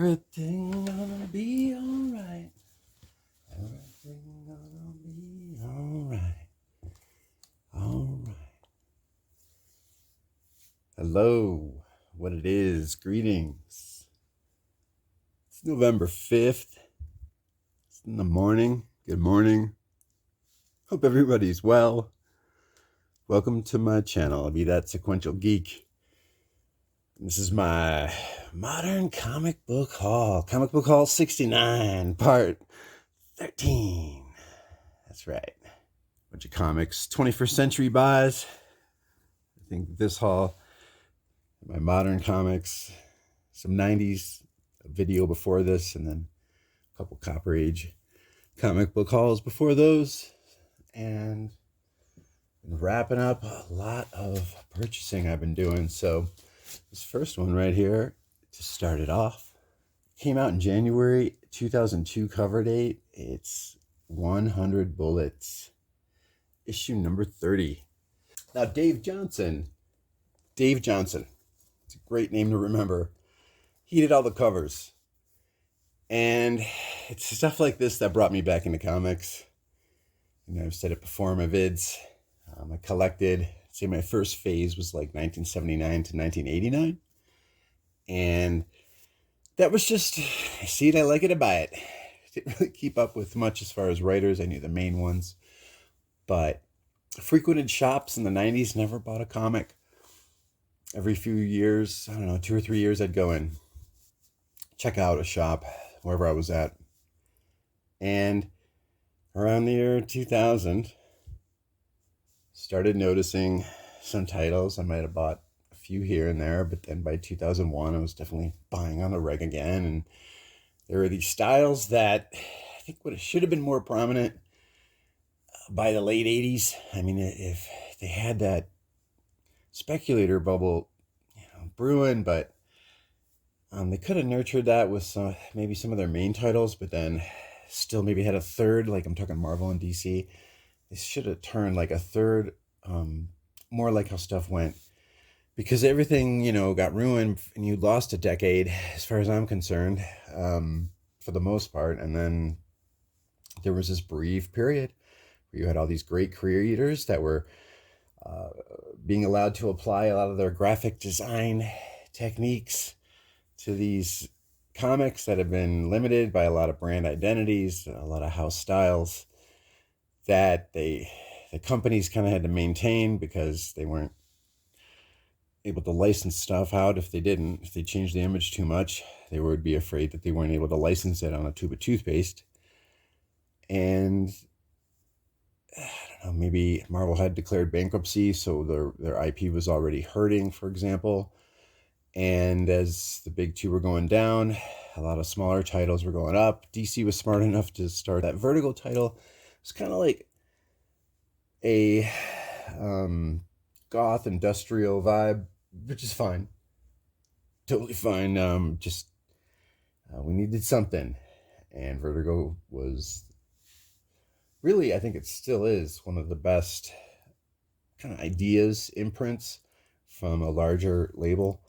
Everything gonna be alright. Everything gonna be alright. Alright. Hello, what it is, greetings. It's November 5th. It's in the morning. Good morning. Hope everybody's well. Welcome to my channel. I'll be that Sequential Geek. This is my modern comic book haul. Comic book haul 69, part 13. That's right. Bunch of comics, 21st century buys. I think this haul, my modern comics, some 90s, a video before this, and then a couple Copper Age comic book hauls before those. And wrapping up a lot of purchasing I've been doing. So this first one right here, to start it off, came out in January 2002 cover date. It's 100 Bullets, issue number 30. Now, Dave Johnson, it's a great name to remember. He did all the covers. And it's stuff like this that brought me back into comics. You know, I've said it before in my vids. I collected, say my first phase was like 1979 to 1989. And that was just, I see it, I like it, I buy it. Didn't really keep up with much as far as writers. I knew the main ones. But frequented shops in the 90s, never bought a comic. Every few years, I don't know, 2 or 3 years, I'd go in, check out a shop, wherever I was at. And around the year 2000, started noticing some titles. I might have bought a few here and there, but then by 2001, I was definitely buying on the reg again. And there were these styles that I think should have been more prominent by the late 80s. I mean, if they had that speculator bubble, brewing, but they could have nurtured that with maybe some of their main titles, but then still maybe had a third, like I'm talking Marvel and DC. They should have turned like a third, more like how stuff went, because everything, got ruined and you lost a decade as far as I'm concerned, for the most part. And then there was this brief period where you had all these great creators that were being allowed to apply a lot of their graphic design techniques to these comics that have been limited by a lot of brand identities, a lot of house styles that the companies kind of had to maintain, because they weren't able to license stuff out. If they changed the image too much, they would be afraid that they weren't able to license it on a tube of toothpaste. And I don't know, maybe Marvel had declared bankruptcy, so their IP was already hurting, for example. And as the big two were going down, a lot of smaller titles were going up. DC was smart enough to start that Vertigo title. It's kind of like a goth industrial vibe, which is fine. Totally fine. We needed something. And Vertigo was really, I think it still is, one of the best kind of ideas, imprints from a larger label.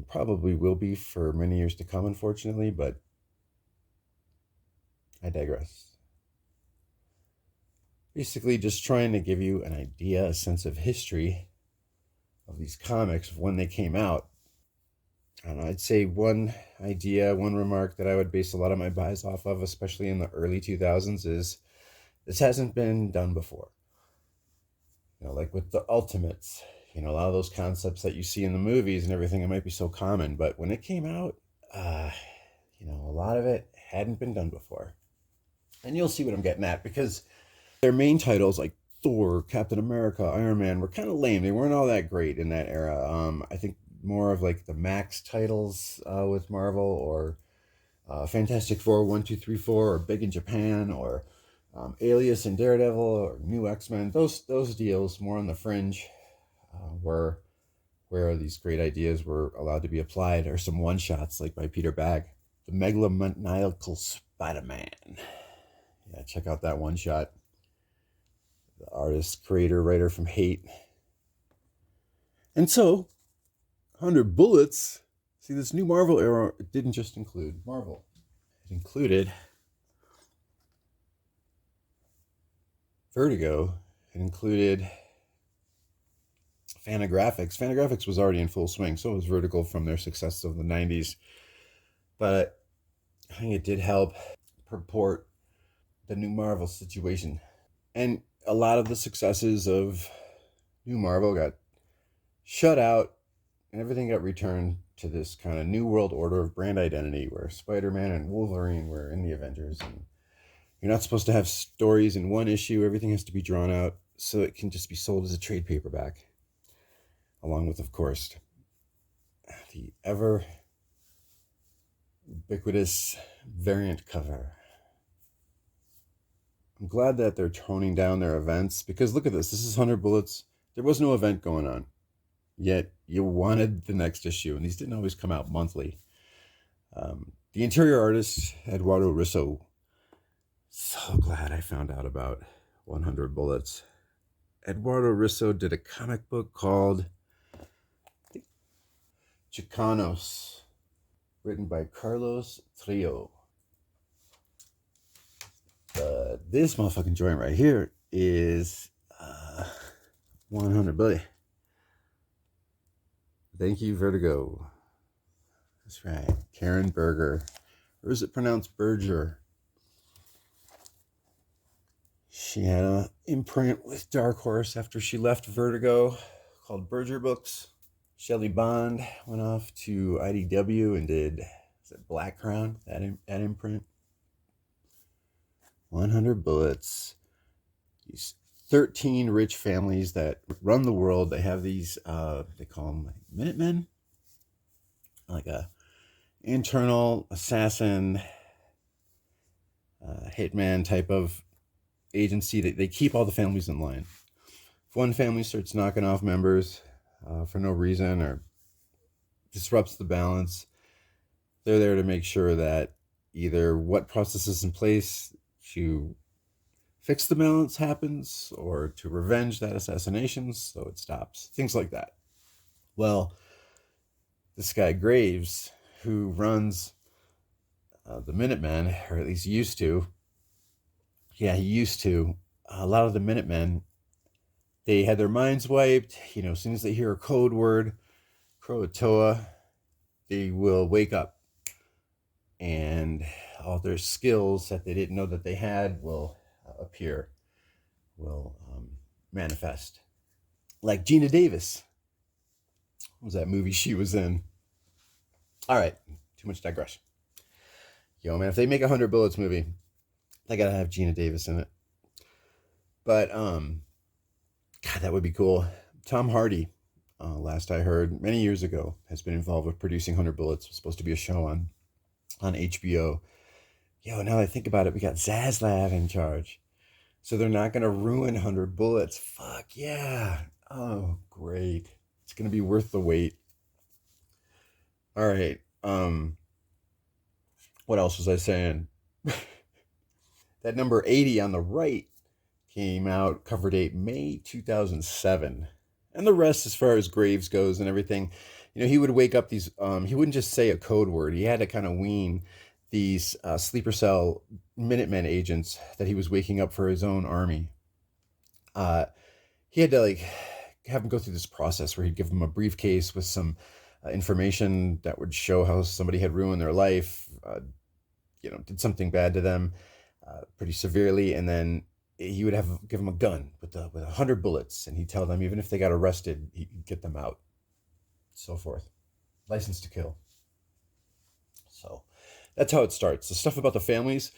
Probably will be for many years to come, unfortunately, but I digress. Basically just trying to give you an idea, a sense of history of these comics, of when they came out. And I'd say one idea, one remark that I would base a lot of my buys off of, especially in the early 2000s, is this hasn't been done before. Like with the Ultimates, a lot of those concepts that you see in the movies and everything, it might be so common, but when it came out, a lot of it hadn't been done before. And you'll see what I'm getting at, because their main titles like Thor, Captain America, Iron Man were kind of lame. They weren't all that great in that era. I think more of like the Max titles with Marvel, or Fantastic Four 1, 2, 3, 4, or Big in Japan, or Alias and Daredevil, or New X-Men. Those deals more on the fringe, where these great ideas were allowed to be applied, or some one-shots like by Peter Bagge, the Megalomaniacal Spider-Man. Yeah, check out that one-shot. The artist, creator, writer from VIII. And so, 100 Bullets See, this new Marvel era, it didn't just include Marvel. It included Vertigo. It included Fantagraphics. Fantagraphics was already in full swing. So was Vertigo from their success of the 90s. But I think it did help purport the new Marvel situation. And a lot of the successes of new Marvel got shut out and everything got returned to this kind of new world order of brand identity where Spider-Man and Wolverine were in the Avengers. And you're not supposed to have stories in one issue. Everything has to be drawn out so it can just be sold as a trade paperback. Along with, of course, the ever ubiquitous variant cover. I'm glad that they're toning down their events because look at this. This is 100 Bullets. There was no event going on. Yet you wanted the next issue, and these didn't always come out monthly. The interior artist, Eduardo Risso. So glad I found out about 100 Bullets. Eduardo Risso did a comic book called Chicanos, written by Carlos Trillo. This motherfucking joint right here is 100 Billy. Thank you, Vertigo. That's right. Karen Berger. Or is it pronounced Berger? She had an imprint with Dark Horse after she left Vertigo called Berger Books. Shelley Bond went off to IDW and did, is it Black Crown, that imprint? 100 Bullets. These 13 rich families that run the world. They have these, they call them like Minutemen, like a internal assassin, hitman type of agency. They keep all the families in line. If one family starts knocking off members for no reason or disrupts the balance, they're there to make sure that either what process is in place to fix the balance happens or to revenge that assassination so it stops. Things like that. Well, this guy Graves, who runs the Minutemen, or at least used to, he used to, a lot of the Minutemen, they had their minds wiped. You know, as soon as they hear a code word, Croatoa, they will wake up. And all their skills that they didn't know that they had will appear, will manifest. Like Gina Davis. What was that movie she was in? All right, too much digression. Yo, man, if they make a 100 Bullets movie, they gotta have Gina Davis in it. But, God, that would be cool. Tom Hardy, last I heard, many years ago, has been involved with producing 100 Bullets. It was supposed to be a show on HBO. Yo, now that I think about it, we got Zaslav in charge. So they're not going to ruin 100 Bullets. Fuck yeah. Oh, great. It's going to be worth the wait. All right. What else was I saying? That number 80 on the right came out, cover date May 2007. And the rest, as far as Graves goes and everything, you know, he would wake up these, he wouldn't just say a code word. He had to kind of wean these sleeper cell Minutemen agents that he was waking up for his own army. He had to like have them go through this process where he'd give them a briefcase with some information that would show how somebody had ruined their life, you know, did something bad to them pretty severely, and then he would give them a gun with 100 bullets, and he'd tell them even if they got arrested, he'd get them out, so forth. License to kill. So that's how it starts. The stuff about the families,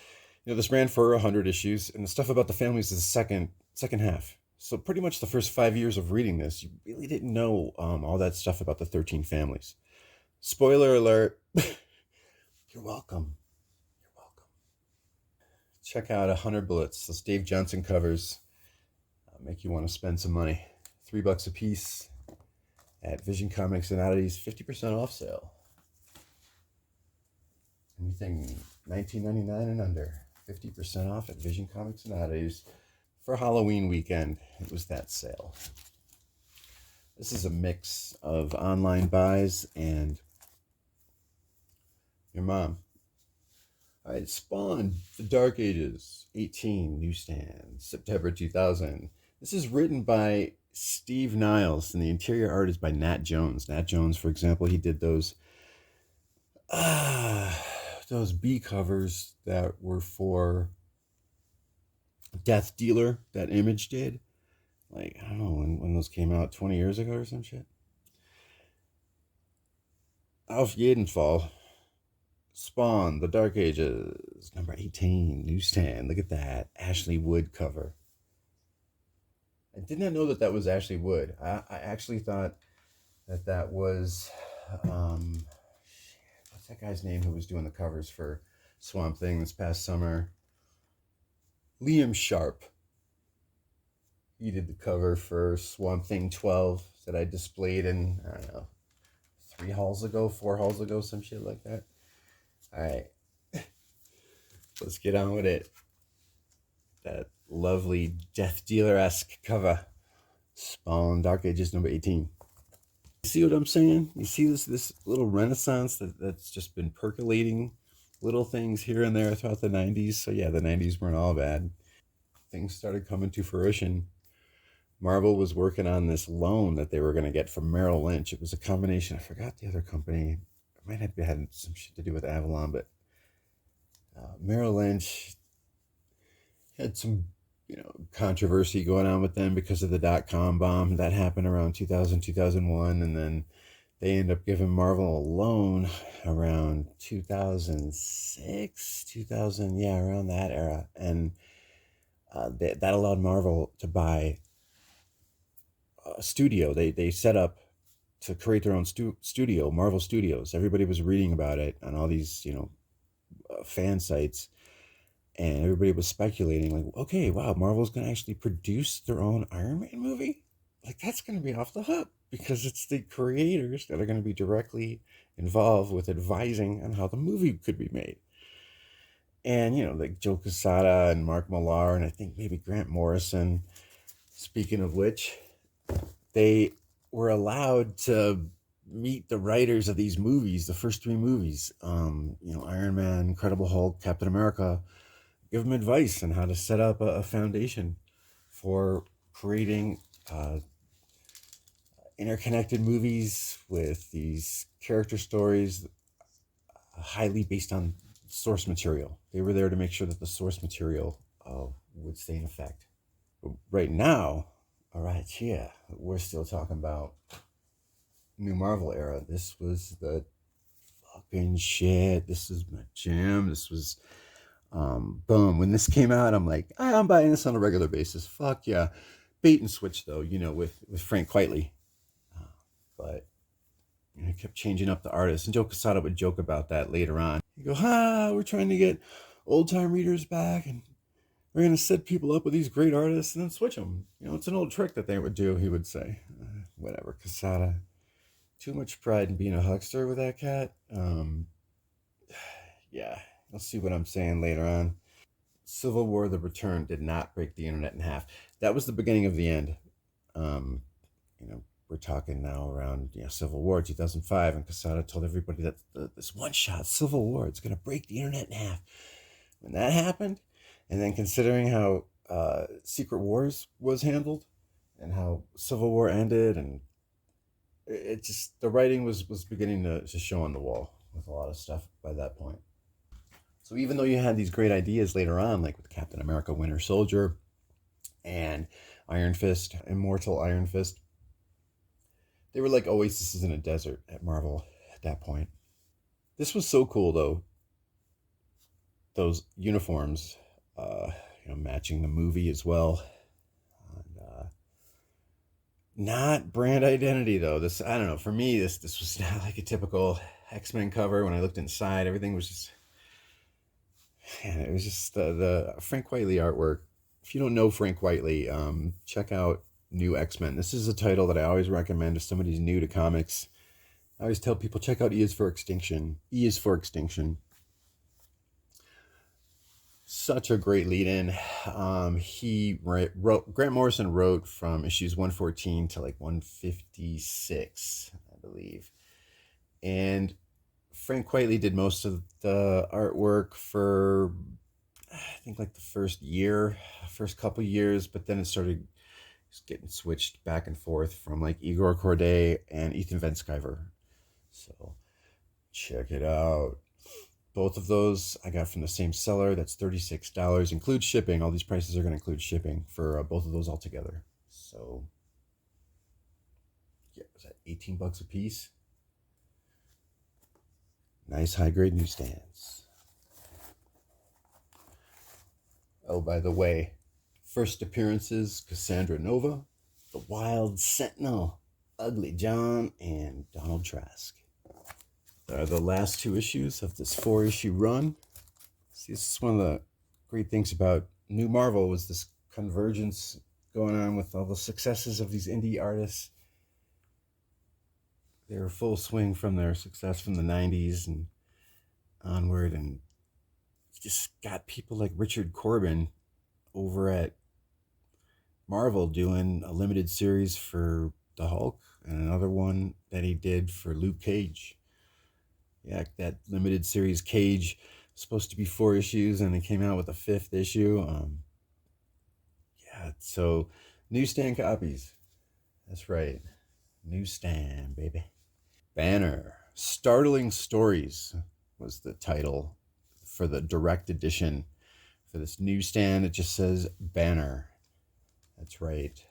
you know, this ran for 100 issues, and the stuff about the families is the second half. So pretty much the first 5 years of reading this, you really didn't know all that stuff about the 13 families. Spoiler alert. You're welcome. You're welcome. Check out 100 Bullets. Those Dave Johnson covers make you want to spend some money. $3 a piece at Vision Comics and Oddities, 50% off sale. Anything $19.99 and under, 50% off at Vision Comics and Oddities. For Halloween weekend, it was that sale. This is a mix of online buys and Your mom. All right, Spawn, The Dark Ages, 18, newsstand, September 2000. This is written by Steve Niles, and the interior art is by Nat Jones. Nat Jones, for example, he did those B covers that were for Death Dealer that Image did. Like, I don't know when those came out, 20 years ago or some shit. Auf jeden Fall. Spawn, The Dark Ages, number 18, newsstand. Look at that. Ashley Wood cover. I did not know that that was Ashley Wood. I actually thought that was, what's that guy's name who was doing the covers for Swamp Thing this past summer? Liam Sharp. He did the cover for Swamp Thing 12 that I displayed in, I don't know, 4 halls ago, some shit like that. All right, let's get on with it. That lovely Death Dealer-esque cover. Spawn, Dark Ages, number 18. You see what I'm saying? You see this little renaissance that's just been percolating, little things here and there throughout the 90s. So yeah, the 90s weren't all bad. Things started coming to fruition. Marvel was working on this loan that they were going to get from Merrill Lynch. It was a combination. I forgot the other company. It might have had some shit to do with Avalon, but Merrill Lynch had some, controversy going on with them because of the dot-com bomb that happened around 2000, 2001. And then they end up giving Marvel a loan around 2006, 2000, yeah, around that era. And that allowed Marvel to buy a studio. They set up to create their own studio, Marvel Studios. Everybody was reading about it on all these, fan sites, and everybody was speculating, like, okay, wow, Marvel's going to actually produce their own Iron Man movie? Like, that's going to be off the hook, because it's the creators that are going to be directly involved with advising on how the movie could be made. And, like Joe Quesada and Mark Millar, and I think maybe Grant Morrison, speaking of which, they were allowed to meet the writers of these movies, the first 3 movies, Iron Man, Incredible Hulk, Captain America, give them advice on how to set up a foundation for creating interconnected movies with these character stories highly based on source material. They were there to make sure that the source material would stay in effect. But right now, all right, yeah, we're still talking about New Marvel era. This was the fucking shit. This is my jam. This was, boom. When this came out, I'm like, I'm buying this on a regular basis. Fuck yeah. Bait and switch, though, with Frank Quitely. But I kept changing up the artists. And Joe Quesada would joke about that later on. He'd go, we're trying to get old-time readers back, and we're going to set people up with these great artists and then switch them. It's an old trick that they would do, he would say. Whatever, Quesada. Too much pride in being a huckster with that cat. Yeah, you'll see what I'm saying later on. Civil War: The Return did not break the internet in half. That was the beginning of the end. We're talking now around Civil War 2005, and Quesada told everybody that this one shot Civil War, it's going to break the internet in half. When that happened, and then considering how Secret Wars was handled and how Civil War ended, and it just, the writing was beginning to show on the wall with a lot of stuff by that point. So even though you had these great ideas later on, like with Captain America Winter Soldier and Iron Fist, Immortal Iron Fist, they were like oases in a desert at Marvel at that point. This was so cool, though. Those uniforms, matching the movie as well. And, not brand identity, though. This, I don't know, for me, this was not like a typical X-Men cover. When I looked inside, everything was just, man, it was just the Frank Quitely artwork. If you don't know Frank Quitely, check out New X-Men. This is a title that I always recommend if somebody's new to comics. I always tell people, check out E is for Extinction. E is for Extinction. Such a great lead-in. He wrote, Grant Morrison wrote from issues 114 to like 156, I believe. And Frank Quitely did most of the artwork for, I think, like the first couple years, but then it started getting switched back and forth from like Igor Corday and Ethan Van Sciver. So check it out. Both of those I got from the same seller. That's $36. Includes shipping. All these prices are going to include shipping for both of those altogether. So, yeah, was that $18 a piece? Nice high grade newsstands. Oh, by the way, first appearances Cassandra Nova, The Wild Sentinel, Ugly John, and Donald Trask. Are the last two issues of this 4-issue run. See, this is one of the great things about New Marvel was this convergence going on with all the successes of these indie artists. They were full swing from their success from the 90s and onward, and just got people like Richard Corbin over at Marvel doing a limited series for the Hulk and another one that he did for Luke Cage. Yeah, that limited series Cage was supposed to be 4 issues, and it came out with a 5th issue. Yeah, so newsstand copies. That's right. Newsstand, baby. Banner. Startling Stories was the title for the direct edition. For this newsstand, it just says Banner. That's right.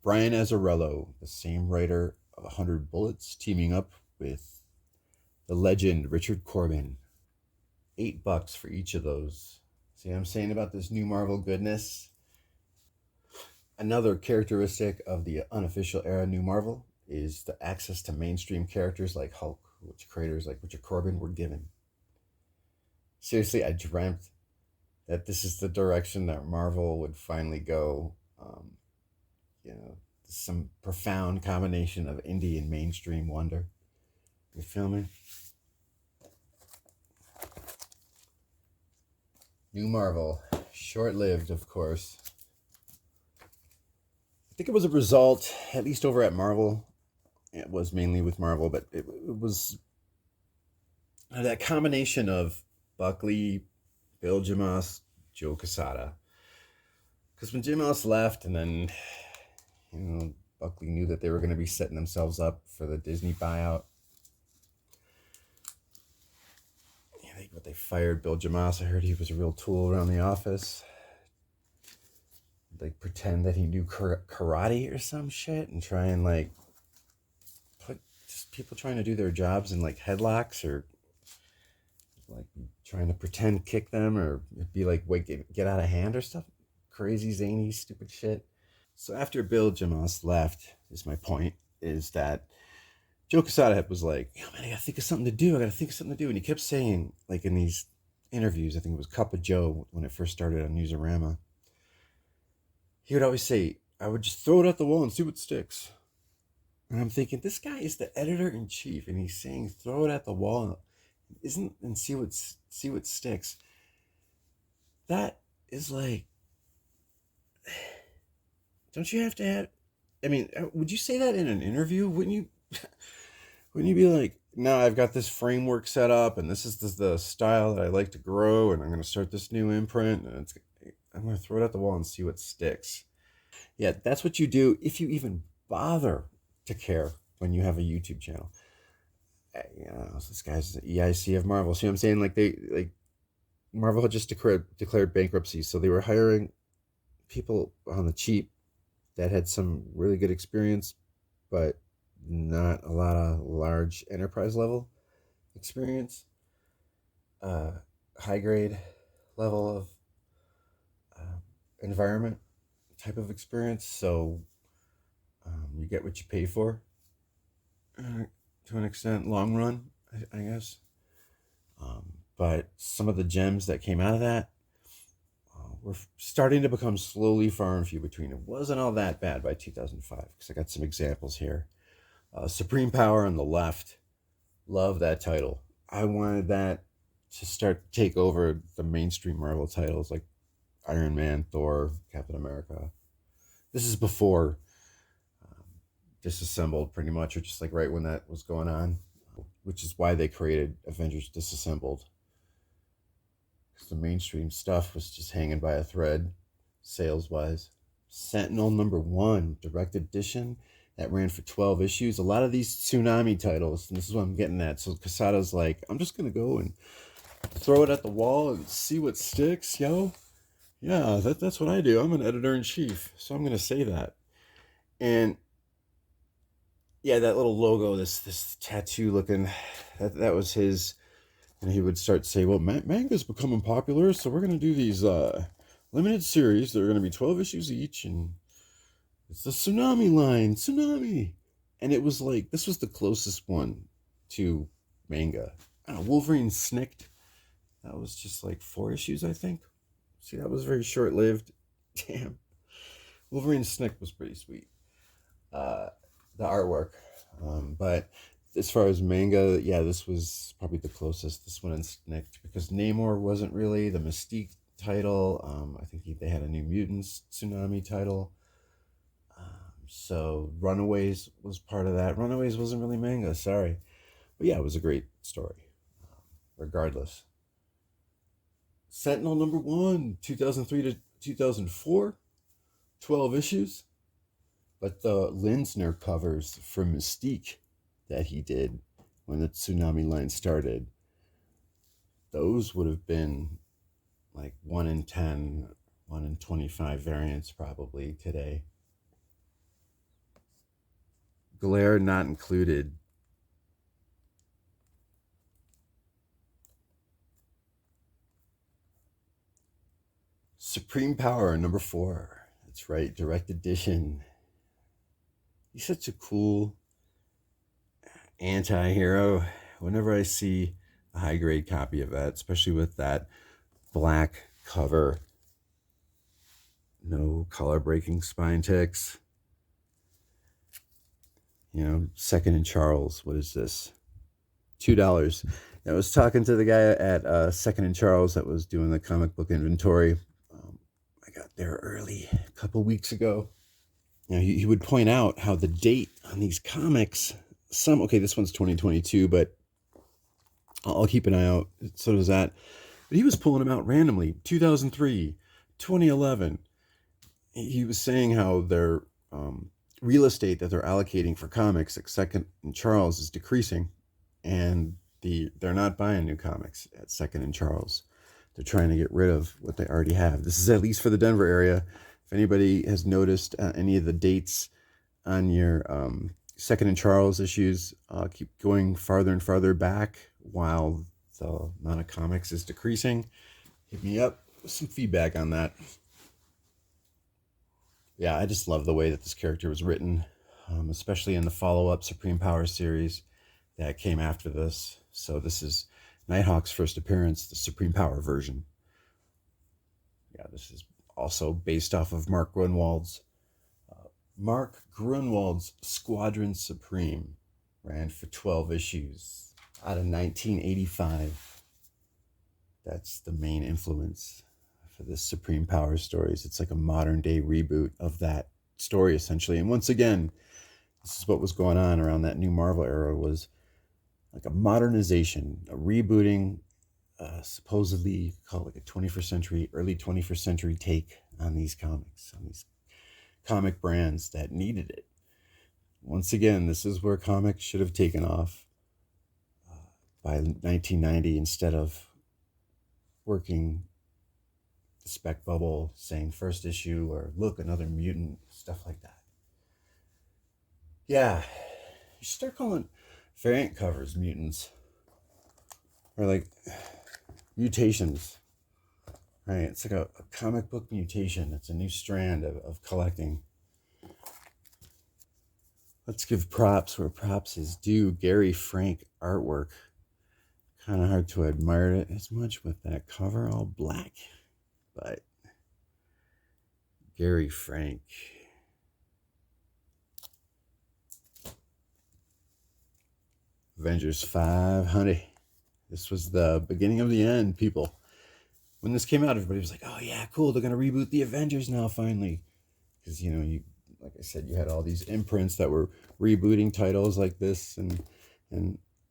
Brian Azzarello, the same writer of 100 Bullets, teaming up with the legend Richard Corbin. $8 for each of those. See what I'm saying about this New Marvel goodness? Another characteristic of the unofficial era New Marvel is the access to mainstream characters like Hulk, which creators like Richard Corbin were given. Seriously, I dreamt that this is the direction that Marvel would finally go. Some profound combination of indie and mainstream wonder. You feel me? New Marvel, short-lived, of course. I think it was a result, at least over at Marvel. It was mainly with Marvel, but it was that combination of Buckley, Bill Jimas, Joe Quesada. Because when Jimas left, and then Buckley knew that they were going to be setting themselves up for the Disney buyout. But they fired Bill Jimas. I heard he was a real tool around the office. Like pretend that he knew karate or some shit, and try and like put just people trying to do their jobs in like headlocks, or like trying to pretend kick them, or be like, wait, get out of hand or stuff. Crazy, zany, stupid shit. So after Bill Jimas left, is my point, is that Joe Quesada was like, man, I gotta think of something to do. And he kept saying, like in these interviews, I think it was Cup of Joe when it first started on Newsarama, he would always say, I would just throw it at the wall and see what sticks. And I'm thinking, this guy is the editor-in-chief, and he's saying throw it at the wall and see what sticks. That is like, don't you have to have, I mean, would you say that in an interview? Wouldn't you be like, no, I've got this framework set up, and this is the style that I like to grow, and I'm going to start this new imprint, and I'm going to throw it at the wall and see what sticks. Yeah, that's what you do if you even bother to care when you have a YouTube channel. This guy's the EIC of Marvel. See what I'm saying? Like Marvel had just declared bankruptcy, so they were hiring people on the cheap that had some really good experience, but not a lot of large enterprise level experience. High grade level of environment type of experience. So you get what you pay for to an extent, long run, I guess. But some of the gems that came out of that were starting to become slowly far and few between. It wasn't all that bad by 2005, because I got some examples here. Supreme Power on the Left. Love that title. I wanted that to start to take over the mainstream Marvel titles like Iron Man, Thor, Captain America. This is before Disassembled, pretty much, or just like right when that was going on. which is why they created Avengers Disassembled. Because the mainstream stuff was just hanging by a thread, sales-wise. Sentinel #1, direct edition, that ran for 12 issues. A lot of these Tsunami titles, and this is what I'm getting at. So Quesada's like, I'm just going to go and throw it at the wall and see what sticks, yo. Yeah, that's what I do. I'm an editor-in-chief, so I'm going to say that. And yeah, that little logo, this tattoo looking, that was his. And he would start to say, well, manga's becoming popular, so we're going to do these limited series. They're going to be 12 issues each, and it's the Tsunami line, Tsunami. And it was like, this was the closest one to manga. I don't know, Wolverine Snicked. That was just like 4 issues, I think. See, that was very short-lived. Damn. Wolverine Snicked was pretty sweet. The artwork. But as far as manga, yeah, this was probably the closest. This one and Snicked, because Namor wasn't really the Mystique title. I think they had a New Mutants Tsunami title. So Runaways was part of that. Runaways wasn't really manga, sorry. But yeah, it was a great story. Regardless. Sentinel #1, 2003 to 2004. 12 issues. But the Linsner covers for Mystique that he did when the Tsunami line started, those would have been like 1 in 10, 1 in 25 variants probably today. Glare not included. Supreme Power #4. That's right, direct edition. He's such a cool anti-hero. Whenever I see a high-grade copy of that, especially with that black cover, no color-breaking spine ticks. You know, Second and Charles, what is this? $2. I was talking to the guy at Second and Charles that was doing the comic book inventory. I got there early, a couple weeks ago. You know, he would point out how the date on these comics, okay, this one's 2022, but I'll keep an eye out. So does that. But he was pulling them out randomly. 2003, 2011. He was saying how their real estate that they're allocating for comics at Second and Charles is decreasing, and they're not buying new comics at Second and Charles. They're trying to get rid of what they already have. This is at least for the Denver area. If anybody has noticed any of the dates on your Second and Charles issues, keep going farther and farther back while the amount of comics is decreasing, hit me up with some feedback on that. Yeah, I just love the way that this character was written, especially in the follow-up Supreme Power series that came after this. So this is Nighthawk's first appearance, the Supreme Power version. Yeah, this is also based off of Mark Grunwald's Squadron Supreme. Ran for 12 issues out of 1985. That's the main influence for the Supreme Power stories. It's like a modern day reboot of that story, essentially. And once again, this is what was going on around that New Marvel era, was like a modernization, a rebooting, supposedly called like a 21st century, early 21st century take on these comics, on these comic brands that needed it. Once again, this is where comics should have taken off by 1990, instead of working the spec bubble saying first issue or look, another mutant, stuff like that. Yeah, you start calling variant covers mutants, or like mutations, right? It's like a comic book mutation. It's a new strand of collecting. Let's give props where props is due. Gary Frank artwork. Kind of hard to admire it as much with that cover all black, but Gary Frank. Avengers 500. This was the beginning of the end, people. When this came out, everybody was like, oh yeah, cool, they're going to reboot the Avengers now, finally. Because, you know, like I said, you had all these imprints that were rebooting titles like this, and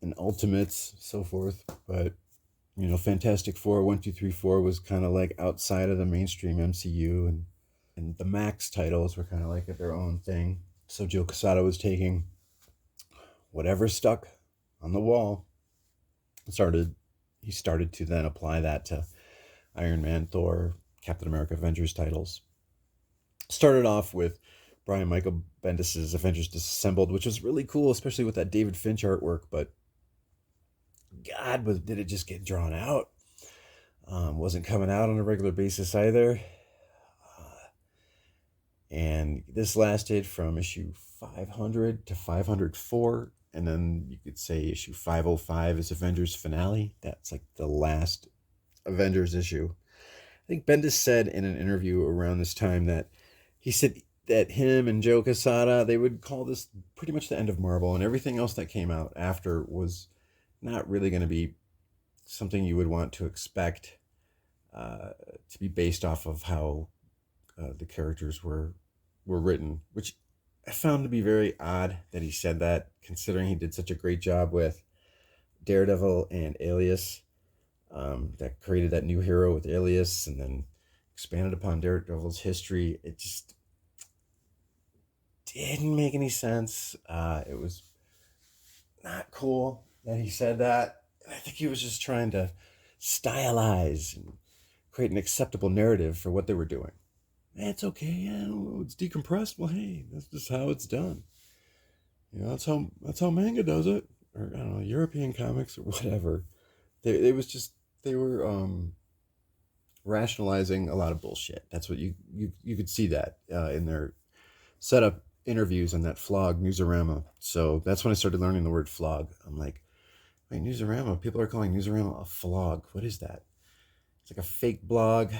and Ultimates, so forth. But Fantastic Four 1, 2, 3, 4 was kind of like outside of the mainstream MCU, and the Max titles were kind of like their own thing. So Joe Quesada was taking whatever stuck on the wall. He started to then apply that to Iron Man, Thor, Captain America, Avengers titles. Started off with Brian Michael Bendis' Avengers Disassembled, which was really cool, especially with that David Finch artwork. But God, did it just get drawn out? Wasn't coming out on a regular basis either. And this lasted from issue 500 to 504. And then you could say issue 505 is Avengers Finale. That's like the last Avengers issue. I think Bendis said in an interview around this time that he said that him and Joe Quesada, they would call this pretty much the end of Marvel, and everything else that came out after was not really going to be something you would want to expect to be based off of how the characters were written, which I found to be very odd that he said that, considering he did such a great job with Daredevil and Alias, that created that new hero with Alias, and then expanded upon Daredevil's history. It just didn't make any sense. It was not cool that he said that. And I think he was just trying to stylize and create an acceptable narrative for what they were doing. It's okay, yeah, it's decompressed. Well, hey, that's just how it's done. That's how manga does it, or I don't know, European comics or whatever. They were rationalizing a lot of bullshit. That's what you could see that in their setup interviews on that Flog Newsarama. So that's when I started learning the word flog. I'm like, wait, Newsarama? People are calling Newsarama a flog. What is that? It's like a fake blog.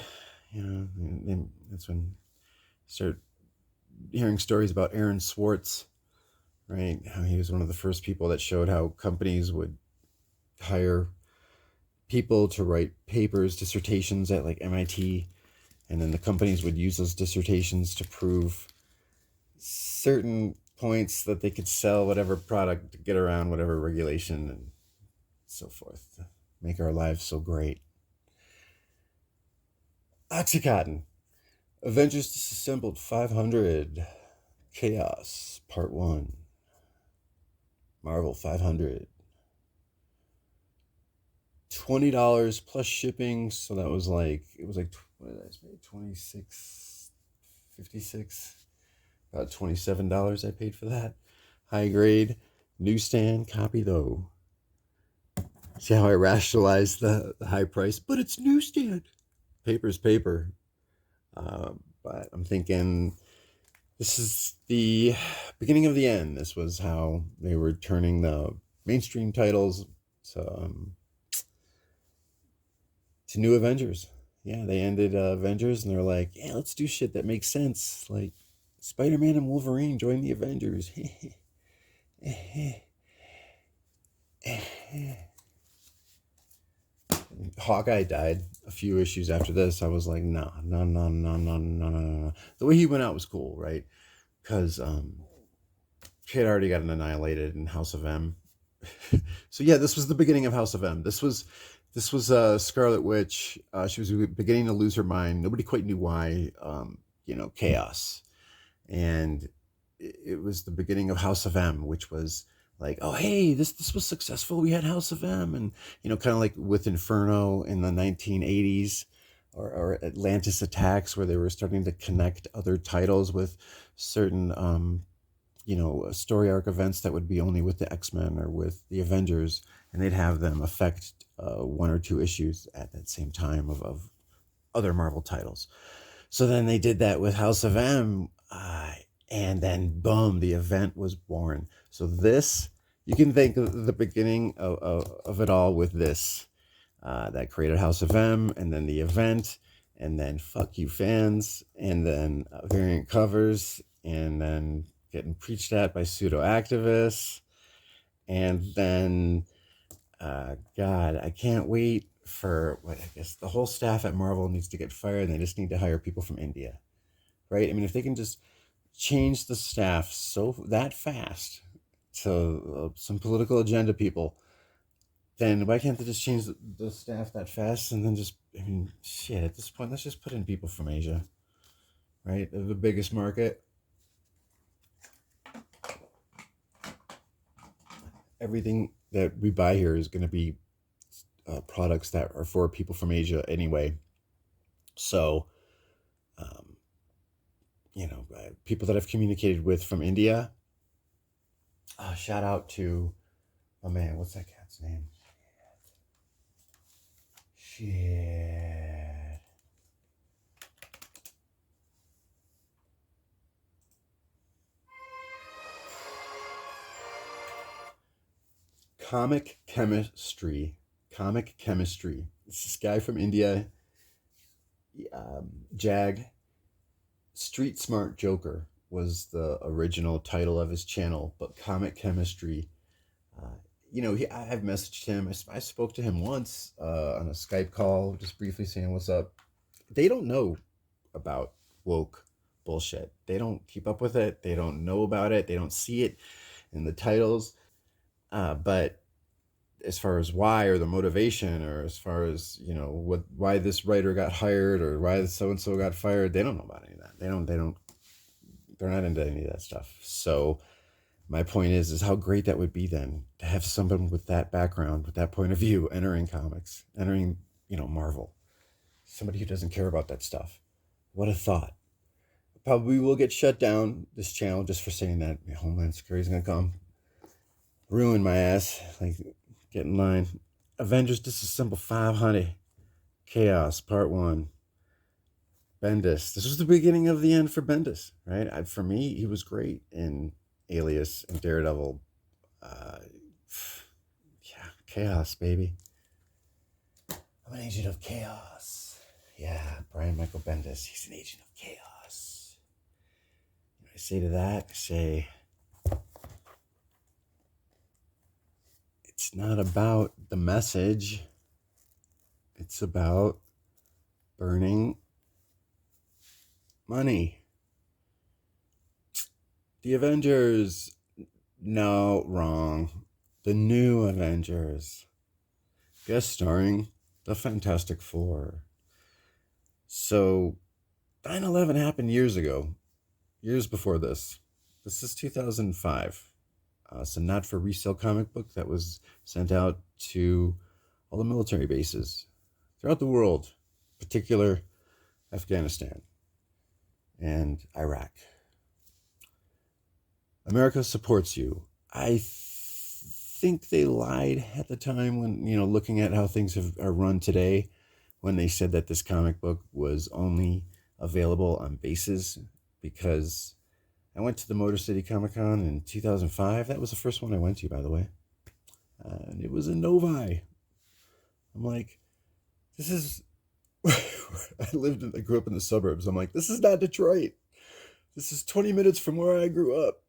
And that's when I started hearing stories about Aaron Swartz, right? How he was one of the first people that showed how companies would hire people to write papers, dissertations at like MIT, and then the companies would use those dissertations to prove certain points that they could sell whatever product to get around whatever regulation and so forth, make our lives so great. Oxycontin, Avengers Disassembled 500, Chaos, Part 1, Marvel 500, $20 plus shipping, so that was like, what did I pay, $26.56, about $27 I paid for that. High grade, newsstand copy though. See how I rationalized the high price, but it's newsstand. Paper's paper. But I'm thinking this is the beginning of the end. This was how they were turning the mainstream titles to new Avengers. Yeah, they ended Avengers and they're like, yeah, let's do shit that makes sense. Like Spider-Man and Wolverine join the Avengers. Hawkeye died a few issues after this. I was like, no. The way he went out was cool, right? Because he had already gotten annihilated in House of M. So yeah, this was the beginning of House of M. This was Scarlet Witch. She was beginning to lose her mind. Nobody quite knew why. Chaos, and it was the beginning of House of M, which was like, oh hey, this was successful. We had House of M, and kind of like with Inferno in the 1980s, or Atlantis Attacks, where they were starting to connect other titles with certain story arc events that would be only with the X-Men or with the Avengers, and they'd have them affect one or two issues at that same time of other Marvel titles. So then they did that with House of M, and then boom, the event was born. So this, you can think of the beginning of it all with this, that created House of M, and then the event, and then fuck you fans, and then variant covers, and then getting preached at by pseudo activists, and then God, I can't wait for I guess the whole staff at Marvel needs to get fired, and they just need to hire people from India, right? I mean, if they can just change the staff that fast to some political agenda people, then why can't they just change the staff that fast and then just, I mean, shit, at this point, let's just put in people from Asia, right? They're the biggest market. Everything that we buy here is going to be products that are for people from Asia anyway. So, um, people that I've communicated with from India, shout out to, oh man, what's that cat's name? Shit. Comic Chemistry. Comic Chemistry. It's this guy from India, Jag. Street Smart Joker was the original title of his channel, but Comic Chemistry. I've messaged him. I spoke to him once on a Skype call, just briefly saying what's up. They don't know about woke bullshit. They don't keep up with it. They don't know about it. They don't see it in the titles. But as far as why, or the motivation, or as far as why this writer got hired or why so and so got fired, they don't know about any of that. They're not into any of that stuff. So my point is how great that would be then to have someone with that background, with that point of view, entering comics, entering Marvel. Somebody who doesn't care about that stuff. What a thought. Probably will get shut down, this channel, just for saying that Homeland Security's gonna come ruin my ass. Like, get in line. Avengers Disassemble 500. Chaos Part 1. Bendis. This was the beginning of the end for Bendis, right? For me, he was great in Alias and Daredevil. Yeah, chaos, baby. I'm an agent of chaos. Yeah, Brian Michael Bendis. He's an agent of chaos. I say to that, I say, it's not about the message. It's about burning money. The Avengers. No, wrong. The New Avengers. Guest starring the Fantastic Four. So 9/11 happened years ago. Years before this. This is 2005. It's a not for resale comic book that was sent out to all the military bases throughout the world, in particular Afghanistan and Iraq. America supports you. I think they lied at the time when, looking at how things are run today, when they said that this comic book was only available on bases, because I went to the Motor City Comic Con in 2005. That was the first one I went to, by the way. And it was in Novi. I'm like, this is... I grew up in the suburbs. I'm like, this is not Detroit. This is 20 minutes from where I grew up.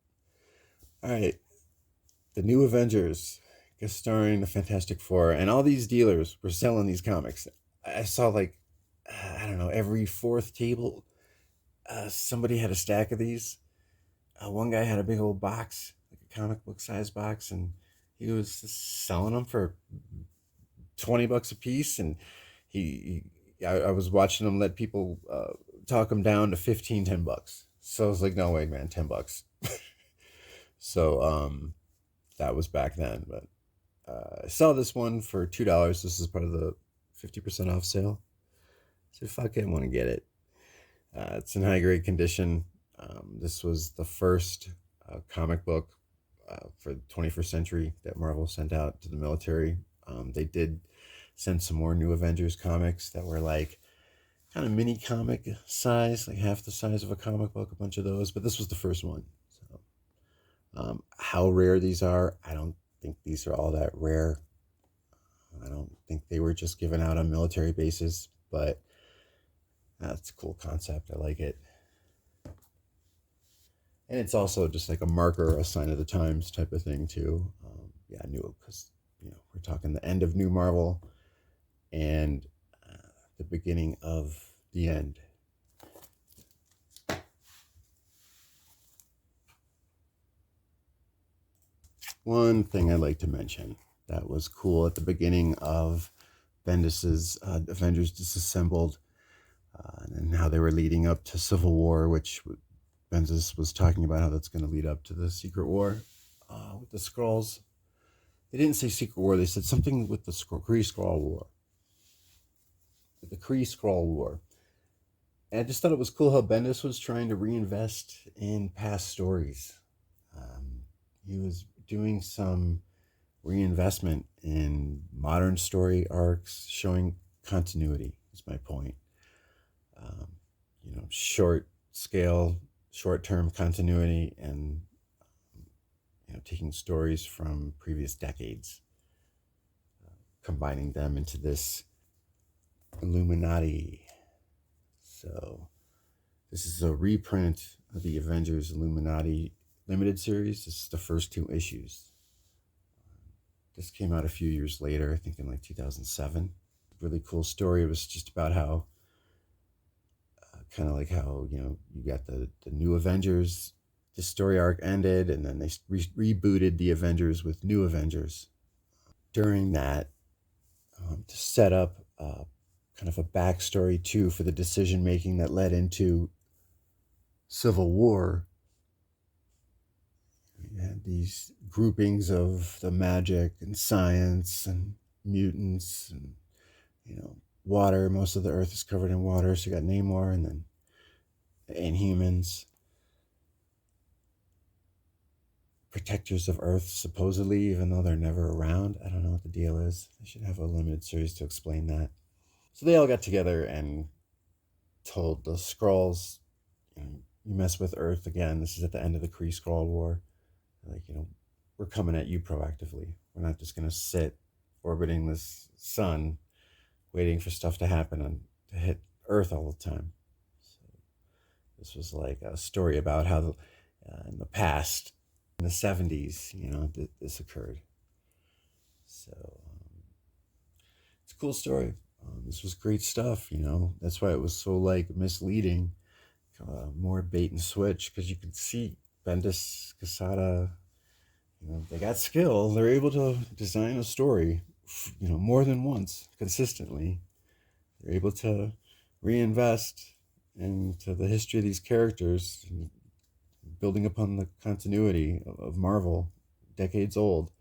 All right. The New Avengers, guest starring the Fantastic Four. And all these dealers were selling these comics. I saw every fourth table, somebody had a stack of these. One guy had a big old box, like a comic book size box, and he was just selling them for $20 a piece. And I was watching him let people talk him down to $10. So I was like, no way, man, $10. So that was back then. But I saw this one for $2. This is part of the 50% off sale. So fuck it, I want to get it. It's in high grade condition. This was the first comic book for the 21st century that Marvel sent out to the military. They did send some more New Avengers comics that were like kind of mini comic size, like half the size of a comic book, a bunch of those. But this was the first one. So, how rare these are, I don't think these are all that rare. I don't think they were just given out on military bases, but that's a cool concept. I like it. And it's also just like a marker, a sign of the times type of thing too. I knew it because, we're talking the end of New Marvel and the beginning of the end. One thing I'd like to mention that was cool at the beginning of Bendis's Avengers Disassembled, and how they were leading up to Civil War, which Bendis was talking about how that's going to lead up to the Secret War with the Skrulls. They didn't say Secret War, they said something with the Kree-Skrull War. The Kree-Skrull War. And I just thought it was cool how Bendis was trying to reinvest in past stories. He was doing some reinvestment in modern story arcs, showing continuity, is my point. Short scale, short-term continuity, and taking stories from previous decades, combining them into this Illuminati. So this is a reprint of the Avengers Illuminati limited series. This is the first 2 issues. This came out a few years later, I think in like 2007. Really cool story. It was just about how, kind of like how, you got the new Avengers. The story arc ended, and then they rebooted the Avengers with new Avengers. During that, to set up kind of a backstory too for the decision making that led into Civil War. You had these groupings of the magic and science and mutants and water. Most of the Earth is covered in water, so you got Namor, and then the Inhumans, protectors of Earth, supposedly, even though they're never around. I don't know what the deal is. They should have a limited series to explain that. So they all got together and told the Skrulls, you mess with Earth again. This is at the end of the Kree-Skrull War. Like, we're coming at you proactively. We're not just going to sit orbiting this sun waiting for stuff to happen and to hit Earth all the time. So this was like a story about how in the past, in the 70s, this occurred. So it's a cool story. This was great stuff, That's why it was so misleading. More bait and switch, because you could see Bendis, Quesada, they got skill. They're able to design a story, more than once, consistently. They're able to reinvest into the history of these characters, building upon the continuity of Marvel, decades old.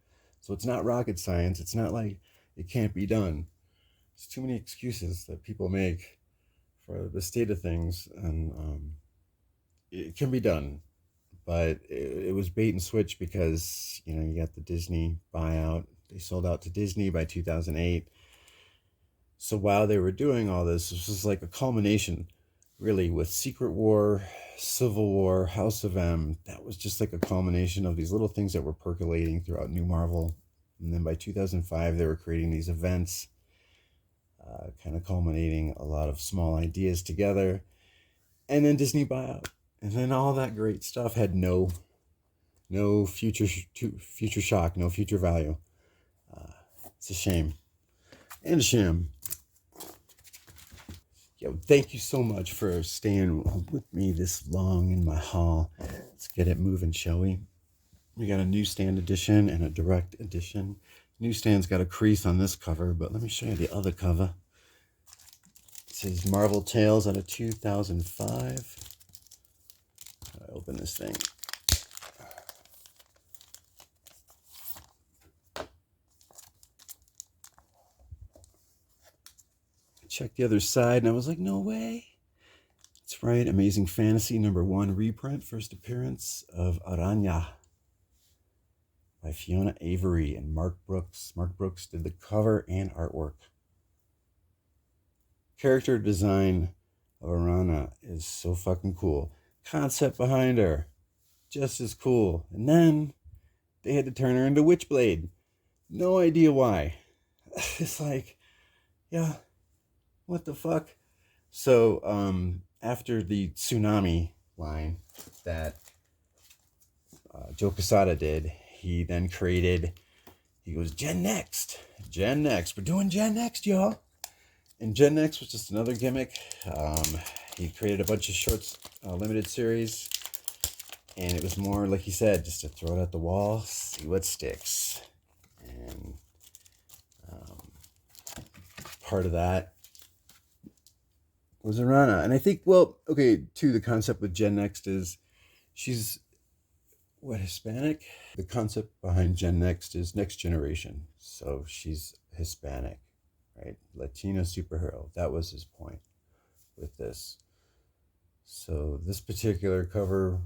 So it's not rocket science. It's not like it can't be done. There's too many excuses that people make for the state of things, and it can be done. But it was bait and switch because, you got the Disney buyout. They sold out to Disney by 2008. So while they were doing all this was like a culmination, really, with Secret War, Civil War, House of M. That was just like a culmination of these little things that were percolating throughout New Marvel. And then by 2005, they were creating these events, kind of culminating a lot of small ideas together. And then Disney buyout. And then all that great stuff had no future shock, no future value. It's a shame. And a shame. Thank you so much for staying with me this long in my haul. Let's get it moving, shall we? We got a newsstand edition and a direct edition. Newsstand's got a crease on this cover, but let me show you the other cover. It says Marvel Tales out of 2005. I open this thing. Checked the other side, and I was like, no way. That's right, Amazing Fantasy #1 reprint, first appearance of Aranya by Fiona Avery and Mark Brooks. Mark Brooks did the cover and artwork. Character design of Aranya is so fucking cool. Concept behind her, just as cool. And then they had to turn her into Witchblade. No idea why. It's like, yeah, what the fuck? So after the Tsunami line that Joe Quesada did, he then created, he goes, Gen Next. We're doing Gen Next, y'all. And Gen Next was just another gimmick. He created a bunch of shorts, limited series. And it was more, like he said, just to throw it at the wall, see what sticks. And part of that. Was Arana. And I think, well, okay, too, the concept with Gen Next is she's, what, Hispanic? The concept behind Gen Next is next generation. So she's Hispanic, right? Latina superhero. That was his point with this. So this particular cover,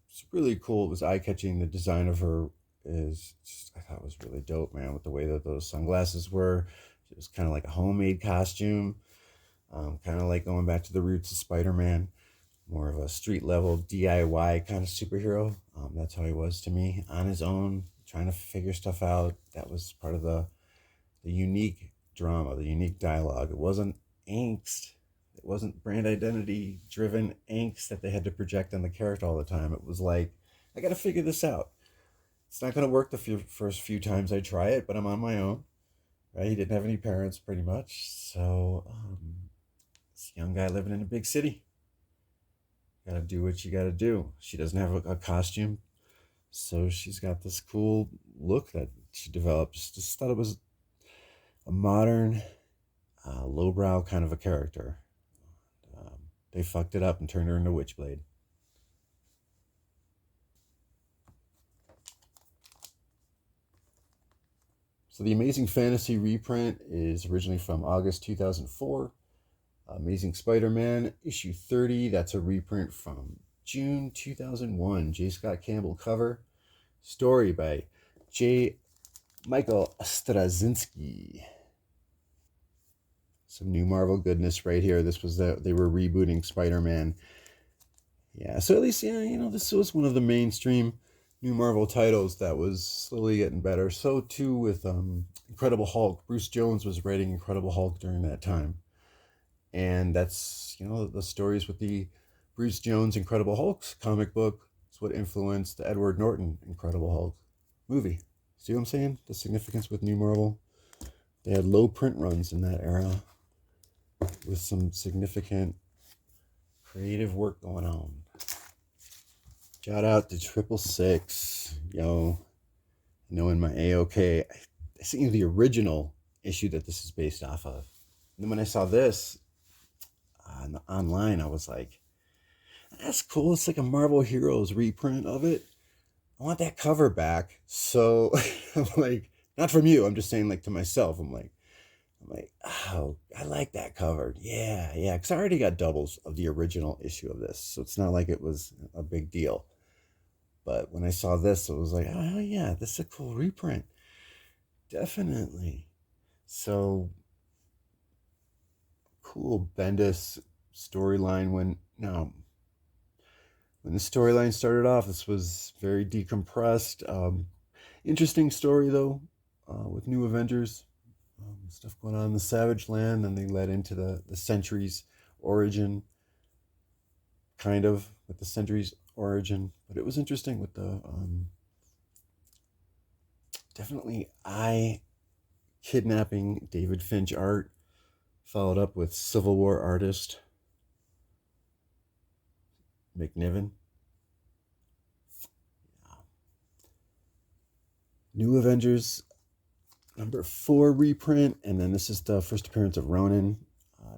it's really cool. It was eye-catching. The design of her is just, I thought it was really dope, man, with the way that those sunglasses were. It was kind of like a homemade costume. Kind of like going back to the roots of Spider-Man, more of a street level DIY kind of superhero. That's how he was to me, on his own, trying to figure stuff out. That was part of the unique drama, the unique dialogue. It wasn't angst. It wasn't brand identity driven angst that they had to project on the character all the time. It was like, I got to figure this out. It's not going to work the first few times I try it, but I'm on my own. Right? He didn't have any parents, pretty much. So, this young guy living in a big city. Gotta do what you gotta do. She doesn't have a costume, so she's got this cool look that she developed. Just thought it was a modern, lowbrow kind of a character. They fucked it up and turned her into Witchblade. So the Amazing Fantasy reprint is originally from August 2004. Amazing Spider-Man, issue 30. That's a reprint from June 2001. J. Scott Campbell cover. Story by J. Michael Straczynski. Some new Marvel goodness right here. This was they were rebooting Spider-Man. Yeah, so at least, yeah, you know, this was one of the mainstream new Marvel titles that was slowly getting better. So too with Incredible Hulk. Bruce Jones was writing Incredible Hulk during that time. And that's, you know, the stories with the Bruce Jones Incredible Hulk's comic book. It's what influenced the Edward Norton Incredible Hulk movie. See what I'm saying? The significance with New Marvel. They had low print runs in that era with some significant creative work going on. Shout out to 666. Yo, you know, in my AOK, I sent you the original issue that this is based off of. And then when I saw this, online, I was like, that's cool. It's like a Marvel Heroes reprint of it. I want that cover back. So I'm like, not from you, I'm just saying, like, to myself, I'm like, oh, I like that cover. Yeah, because I already got doubles of the original issue of this, so it's not like it was a big deal. But when I saw this, it was like, oh yeah, this is a cool reprint. Definitely. So cool Bendis storyline. When the storyline started off, this was very decompressed. Interesting story though, with New Avengers, stuff going on in the Savage Land, and they led into the Sentry's origin, kind of with the Sentry's origin. But it was interesting with the definitely eye-kidnapping David Finch art, followed up with Civil War artist McNiven. New Avengers number 4 reprint, and then this is the first appearance of Ronan.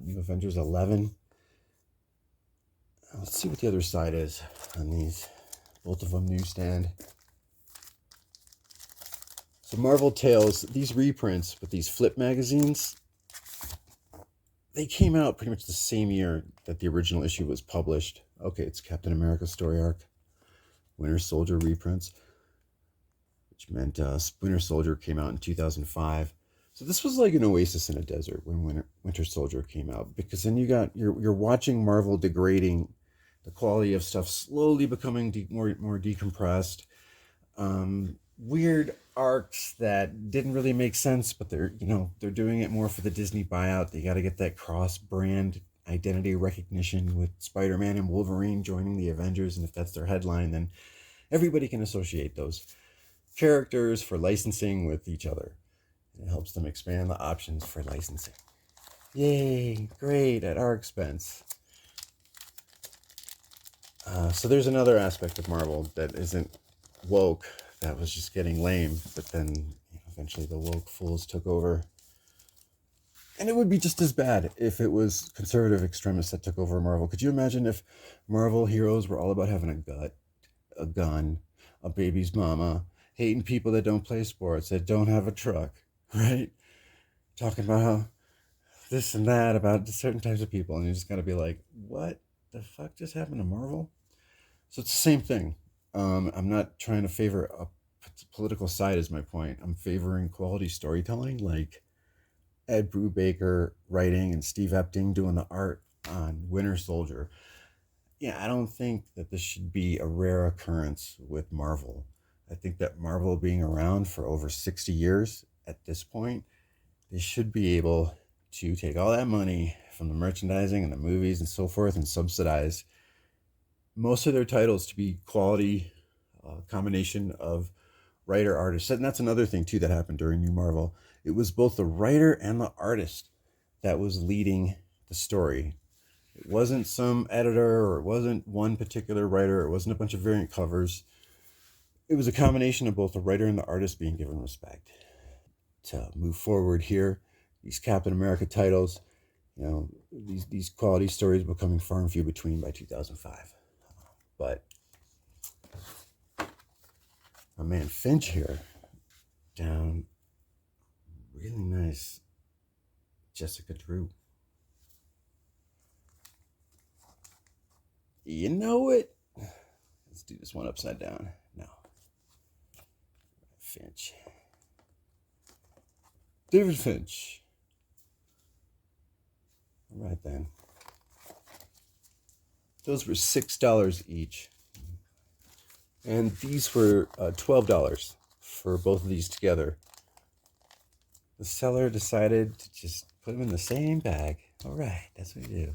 New Avengers 11. Let's see what the other side is on these. Both of them newsstand. So Marvel Tales, these reprints with these flip magazines, they came out pretty much the same year that the original issue was published. Okay, it's Captain America story arc, Winter Soldier reprints, which meant Winter Soldier came out in 2005. So this was like an oasis in a desert when Winter Soldier came out, because then you're watching Marvel degrading the quality of stuff, slowly becoming more decompressed. Weird arcs that didn't really make sense, but they're doing it more for the Disney buyout. They got to get that cross-brand identity recognition with Spider-Man and Wolverine joining the Avengers, and if that's their headline, then everybody can associate those characters for licensing with each other. It helps them expand the options for licensing. Yay, great, at our expense. So there's another aspect of Marvel that isn't woke, that was just getting lame, but then eventually the woke fools took over. And it would be just as bad if it was conservative extremists that took over Marvel. Could you imagine if Marvel heroes were all about having a gut, a gun, a baby's mama, hating people that don't play sports, that don't have a truck, right? Talking about how this and that about certain types of people. And you just got to be like, what the fuck just happened to Marvel? So it's the same thing. I'm not trying to favor a political side, is my point. I'm favoring quality storytelling, like Ed Brubaker writing and Steve Epting doing the art on Winter Soldier. Yeah, I don't think that this should be a rare occurrence with Marvel. I think that Marvel being around for over 60 years at this point, they should be able to take all that money from the merchandising and the movies and so forth and subsidize most of their titles to be quality combination of writer artist. And that's another thing too that happened during New Marvel. It was both the writer and the artist that was leading the story. It wasn't some editor, or it wasn't one particular writer, it wasn't a bunch of variant covers. It was a combination of both the writer and the artist being given respect. To move forward here, these Captain America titles, you know, these quality stories becoming far and few between by 2005. But my man Finch here, down really nice Jessica Drew. You know it. Let's do this one upside down. No. Finch. David Finch. All right then. Those were $6 each. And these were $12 for both of these together. The seller decided to just put them in the same bag. All right, that's what we do.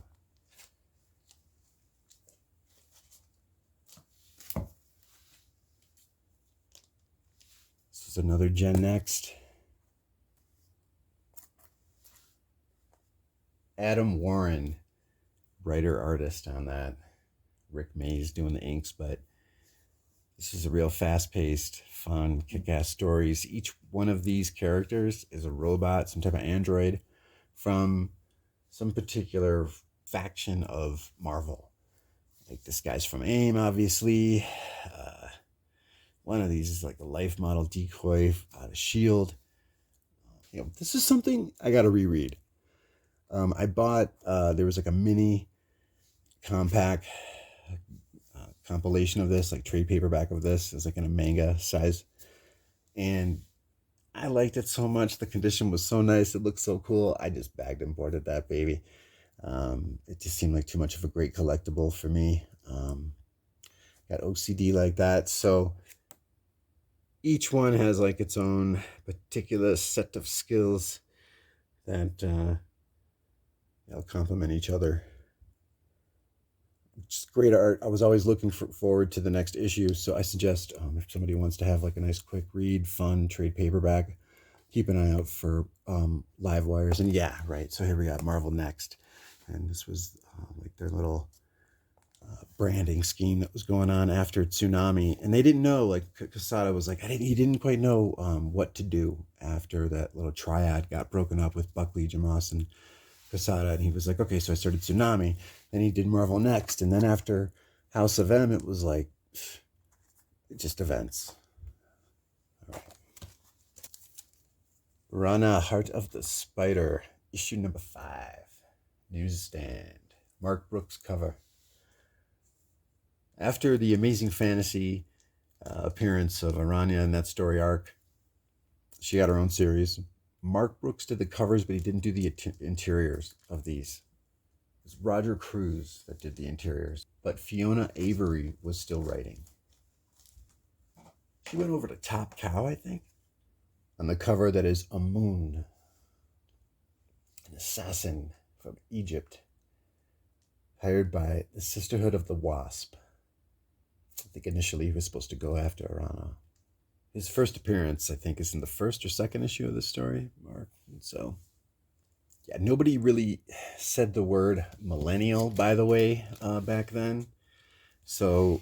This is another Gen Next. Adam Warren, writer artist on that. Rick Mays doing the inks, but this is a real fast-paced, fun, kick-ass stories. Each one of these characters is a robot, some type of android from some particular faction of Marvel. Like this guy's from AIM, obviously. One of these is like a life model decoy out of S.H.I.E.L.D. You know, this is something I got to reread. I bought, there was like a mini compact compilation of this, like trade paperback of this. It's like in a manga size. And I liked it so much. The condition was so nice. It looked so cool. I just bagged and boarded that baby. It just seemed like too much of a great collectible for me. Got OCD like that. So each one has like its own particular set of skills that they'll complement each other. Just great art. I was always looking forward to the next issue. So I suggest if somebody wants to have like a nice quick read, fun trade paperback, keep an eye out for Live Wires. And yeah, right. So here we got Marvel Next. And this was like their little branding scheme that was going on after Tsunami. And they didn't know, like Quesada was like, he didn't quite know what to do after that little triad got broken up with Buckley, Jamas, and Quesada. And he was like, okay, so I started Tsunami. Then he did Marvel Next. And then after House of M, it was like just events. Right. Rana, Heart of the Spider, issue number 5, newsstand. Mark Brooks cover. After the Amazing Fantasy appearance of Aranya in that story arc, she got her own series. Mark Brooks did the covers, but he didn't do the interiors of these. It was Roger Cruz that did the interiors, but Fiona Avery was still writing. She went over to Top Cow, I think. On the cover that is Amun, an assassin from Egypt, hired by the Sisterhood of the Wasp. I think initially he was supposed to go after Arana. His first appearance, I think, is in the first or second issue of this story, Mark. And so, yeah, nobody really said the word millennial, by the way, back then. So,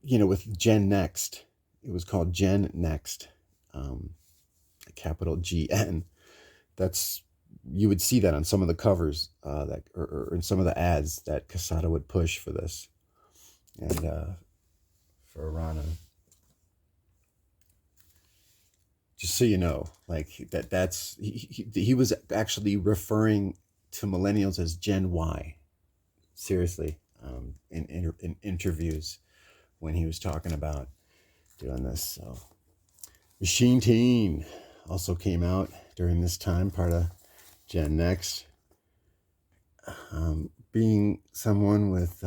you know, with Gen Next, it was called Gen Next. capital GN. You would see that on some of the covers or in some of the ads that Quesada would push for this. And for Arana. Just so you know, like he was actually referring to millennials as Gen Y. Seriously, in interviews when he was talking about doing this. So Machine Teen also came out during this time, part of Gen Next. Being someone with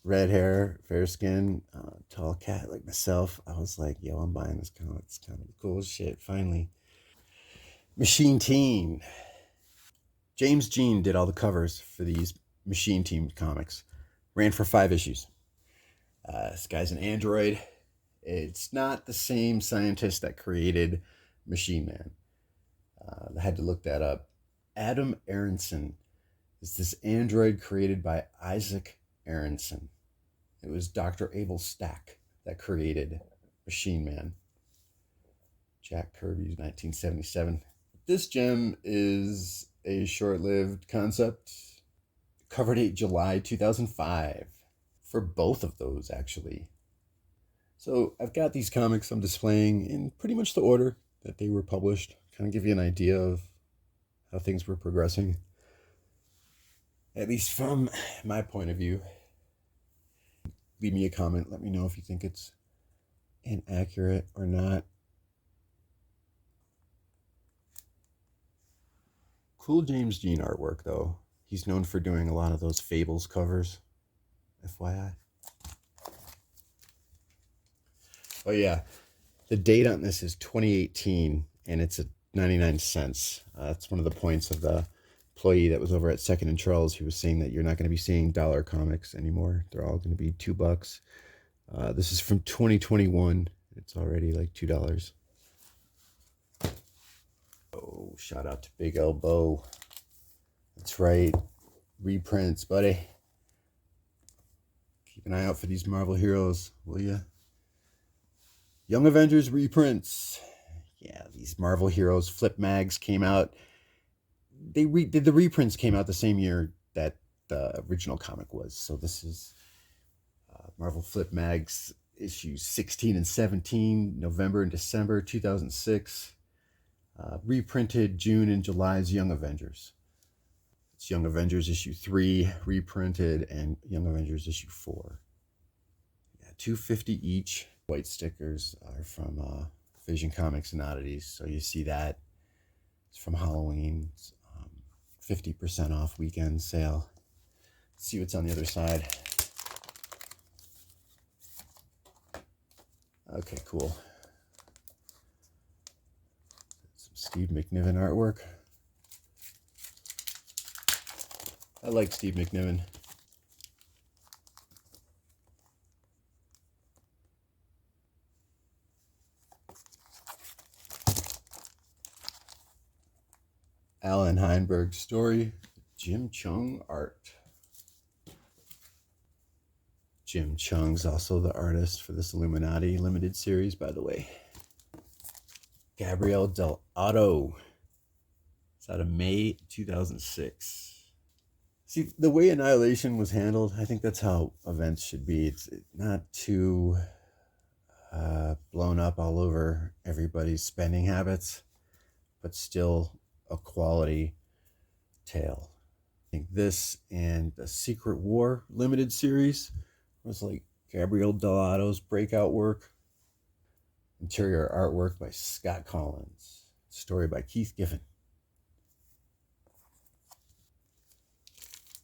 red hair, fair skin, tall cat like myself, I was like, yo, I'm buying this comic. It's kind of cool shit, finally. Machine Teen. James Jean did all the covers for these Machine Teen comics. Ran for 5 issues. This guy's an android. It's not the same scientist that created Machine Man. I had to look that up. Adam Aronson is this android created by Isaac Aronson. It was Dr. Abel Stack that created Machine Man. Jack Kirby's 1977. This gem is a short-lived concept. Cover date July 2005. For both of those, actually. So I've got these comics I'm displaying in pretty much the order that they were published. Kind of give you an idea of how things were progressing. At least from my point of view. Leave me a comment. Let me know if you think it's inaccurate or not. Cool James Jean artwork, though. He's known for doing a lot of those Fables covers. FYI. Oh, yeah. The date on this is 2018, and it's at 99 cents. That's one of the points of the employee that was over at Second and Charles. He was saying that you're not going to be seeing dollar comics anymore. They're all going to be $2. This is from 2021. It's already like $2. Oh, shout out to Big Elbow. That's right. Reprints, buddy. Keep an eye out for these Marvel heroes, will you? Young Avengers reprints. Yeah, these Marvel heroes flip mags came out. The reprints came out the same year that the original comic was. So this is Marvel Flip Mags issues 16 and 17, November and December 2006. Reprinted June and July's Young Avengers. It's Young Avengers issue 3 reprinted and Young Avengers issue 4. Yeah, $2.50 each. White stickers are from Vision Comics and Oddities. So you see that. It's from Halloween. It's, 50% off weekend sale. Let's see what's on the other side. Okay, cool. Some Steve McNiven artwork. I like Steve McNiven. Alan Heinberg story. Jim Chung art. Jim Chung's also the artist for this Illuminati limited series, by the way. Gabriel Del Otto. It's out of May 2006. See, the way Annihilation was handled, I think that's how events should be. It's not too blown up all over everybody's spending habits, but still a quality tale. I think this and the Secret War limited series was like Gabriel Delato's breakout work. Interior artwork by Scott Collins. Story by Keith Giffen.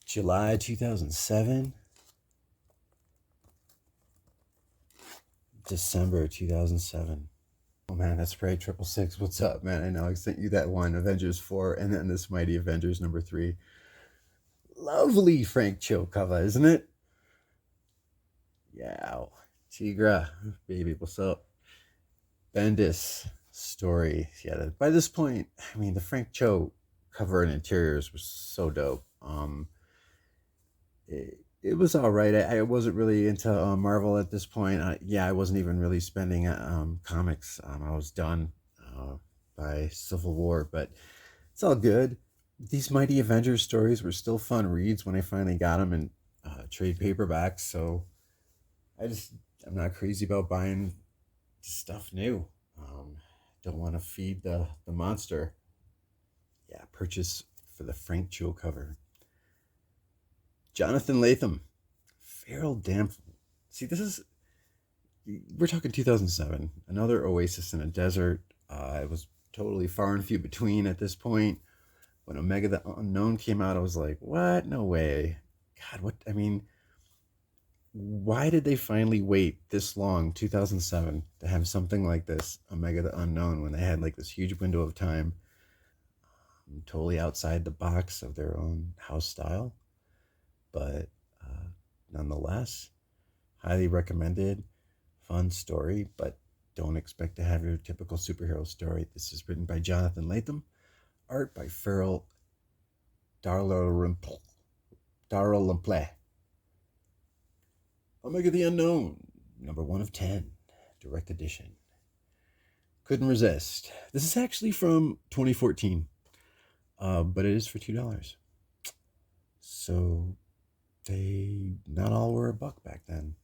July 2007. December 2007. Oh man, that's right, 666. What's up, man? I know I sent you that one, Avengers 4, and then this Mighty Avengers number 3. Lovely Frank Cho cover, isn't it? Yeah, Tigra, baby, what's up? Bendis story. Yeah, by this point, I mean, the Frank Cho cover and interiors was so dope. It was all right. I wasn't really into Marvel at this point. I wasn't even really spending comics. I was done. by Civil War, but it's all good. These Mighty Avengers stories were still fun reads when I finally got them in trade paperbacks, so I'm not crazy about buying stuff new. Don't want to feed the monster. Yeah, purchase for the Frank Cho cover. Jonathan Latham, Feral Damsel. See, we're talking 2007, another oasis in a desert. It was totally far and few between at this point. When Omega the Unknown came out, I was like, what? No way. God, what? I mean, why did they finally wait this long, 2007, to have something like this, Omega the Unknown, when they had like this huge window of time, totally outside the box of their own house style? But nonetheless, highly recommended, fun story, but don't expect to have your typical superhero story. This is written by Jonathan Latham, art by Farrell Darlarimple. Omega the Unknown, number 1 of 10, direct edition. Couldn't resist. This is actually from 2014, but it is for $2. So they not all were $1 back then.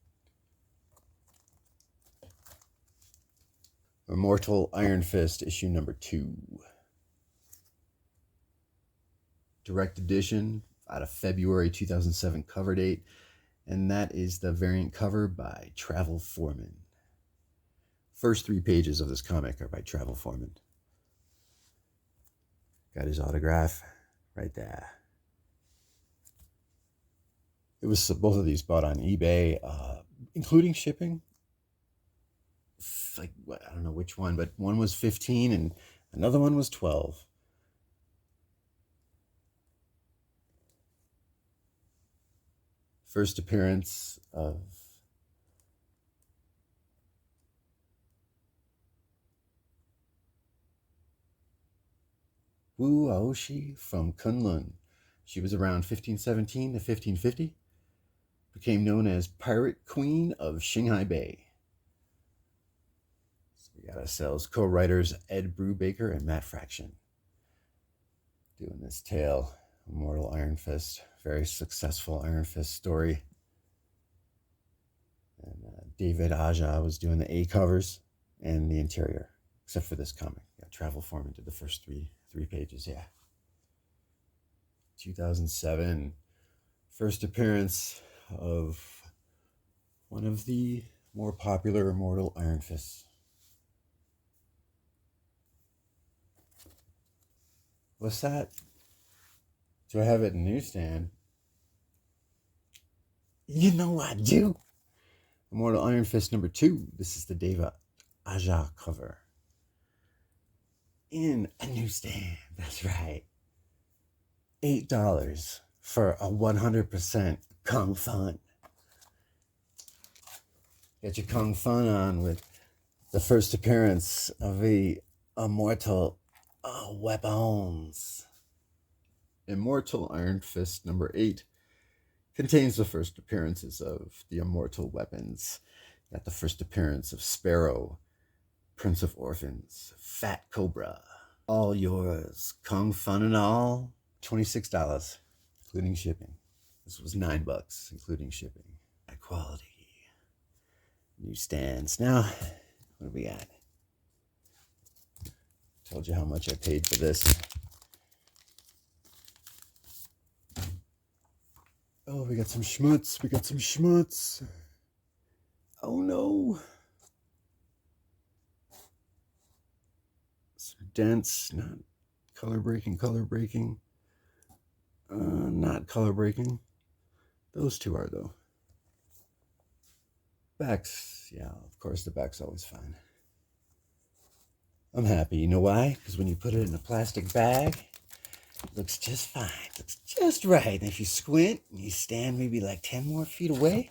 Immortal Iron Fist, issue number 2. Direct edition out of February 2007 cover date. And that is the variant cover by Travel Foreman. First 3 pages of this comic are by Travel Foreman. Got his autograph right there. It was both of these bought on eBay, including shipping. Like, I don't know which one, but one was 15 and another one was 12. First appearance of Wu Aoshi from Kunlun. She was around 1517 to 1550. Became known as Pirate Queen of Shanghai Bay. So we got ourselves co-writers Ed Brubaker and Matt Fraction doing this tale. Immortal Iron Fist, very successful Iron Fist story. And David Aja was doing the A covers and the interior, except for this comic. Yeah, Travel Foreman did the first three pages. Yeah. 2007, first appearance of one of the more popular Immortal Iron Fists. What's that? Do I have it in newsstand? You know I do. Immortal Iron Fist number 2. This is the David Aja cover. In a newsstand. That's right. $8 for a 100% Kung Fun. Get your Kung Fun on with the first appearance of the Immortal Weapons. Immortal Iron Fist number 8 contains the first appearances of the Immortal Weapons. Got the first appearance of Sparrow, Prince of Orphans, Fat Cobra. All yours, Kung Fun and all, $26, including shipping. This was $9, including shipping. High quality. Newsstands. Now, what do we got? Told you how much I paid for this. Oh, we got some schmutz. Oh no. Some dents, not color breaking. Not color breaking. Those two are though. Backs, yeah, of course the back's always fine. I'm happy. You know why? Because when you put it in a plastic bag, it looks just fine. It looks just right. And if you squint and you stand maybe like 10 more feet away,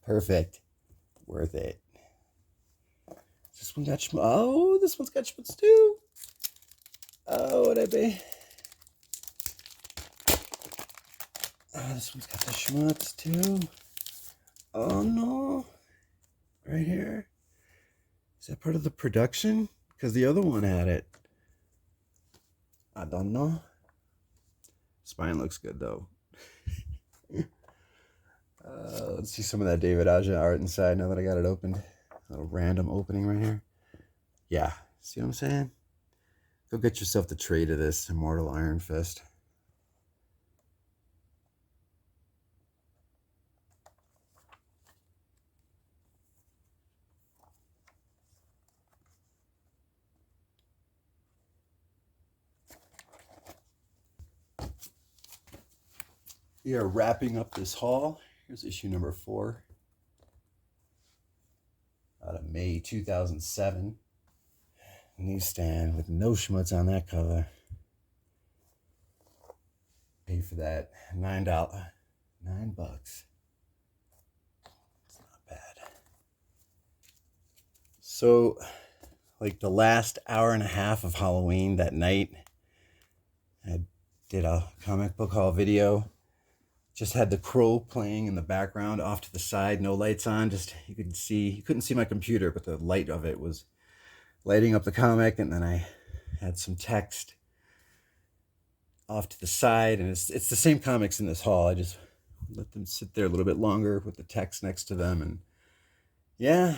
perfect. Worth it. This one got schmutz. Oh, this one's got schmutz too. Oh, what I pay? Oh, this one's got the schmutz too. Oh no. Right here. Is that part of the production? Because the other one had it. I don't know. Spine looks good though. Let's see some of that David Aja art inside now that I got it opened. A little random opening right here. Yeah, see what I'm saying? Go get yourself the trade of this Immortal Iron Fist. We are wrapping up this haul. Here's issue number 4 out of May 2007. Newsstand with no schmutz on that cover. Pay for that $9. $9. It's not bad. So, like the last hour and a half of Halloween that night, I did a comic book haul video. Just had the Crow playing in the background off to the side, no lights on. Just you couldn't see my computer, but the light of it was lighting up the comic, and then I had some text off to the side, and it's the same comics in this haul. I just let them sit there a little bit longer with the text next to them, and yeah,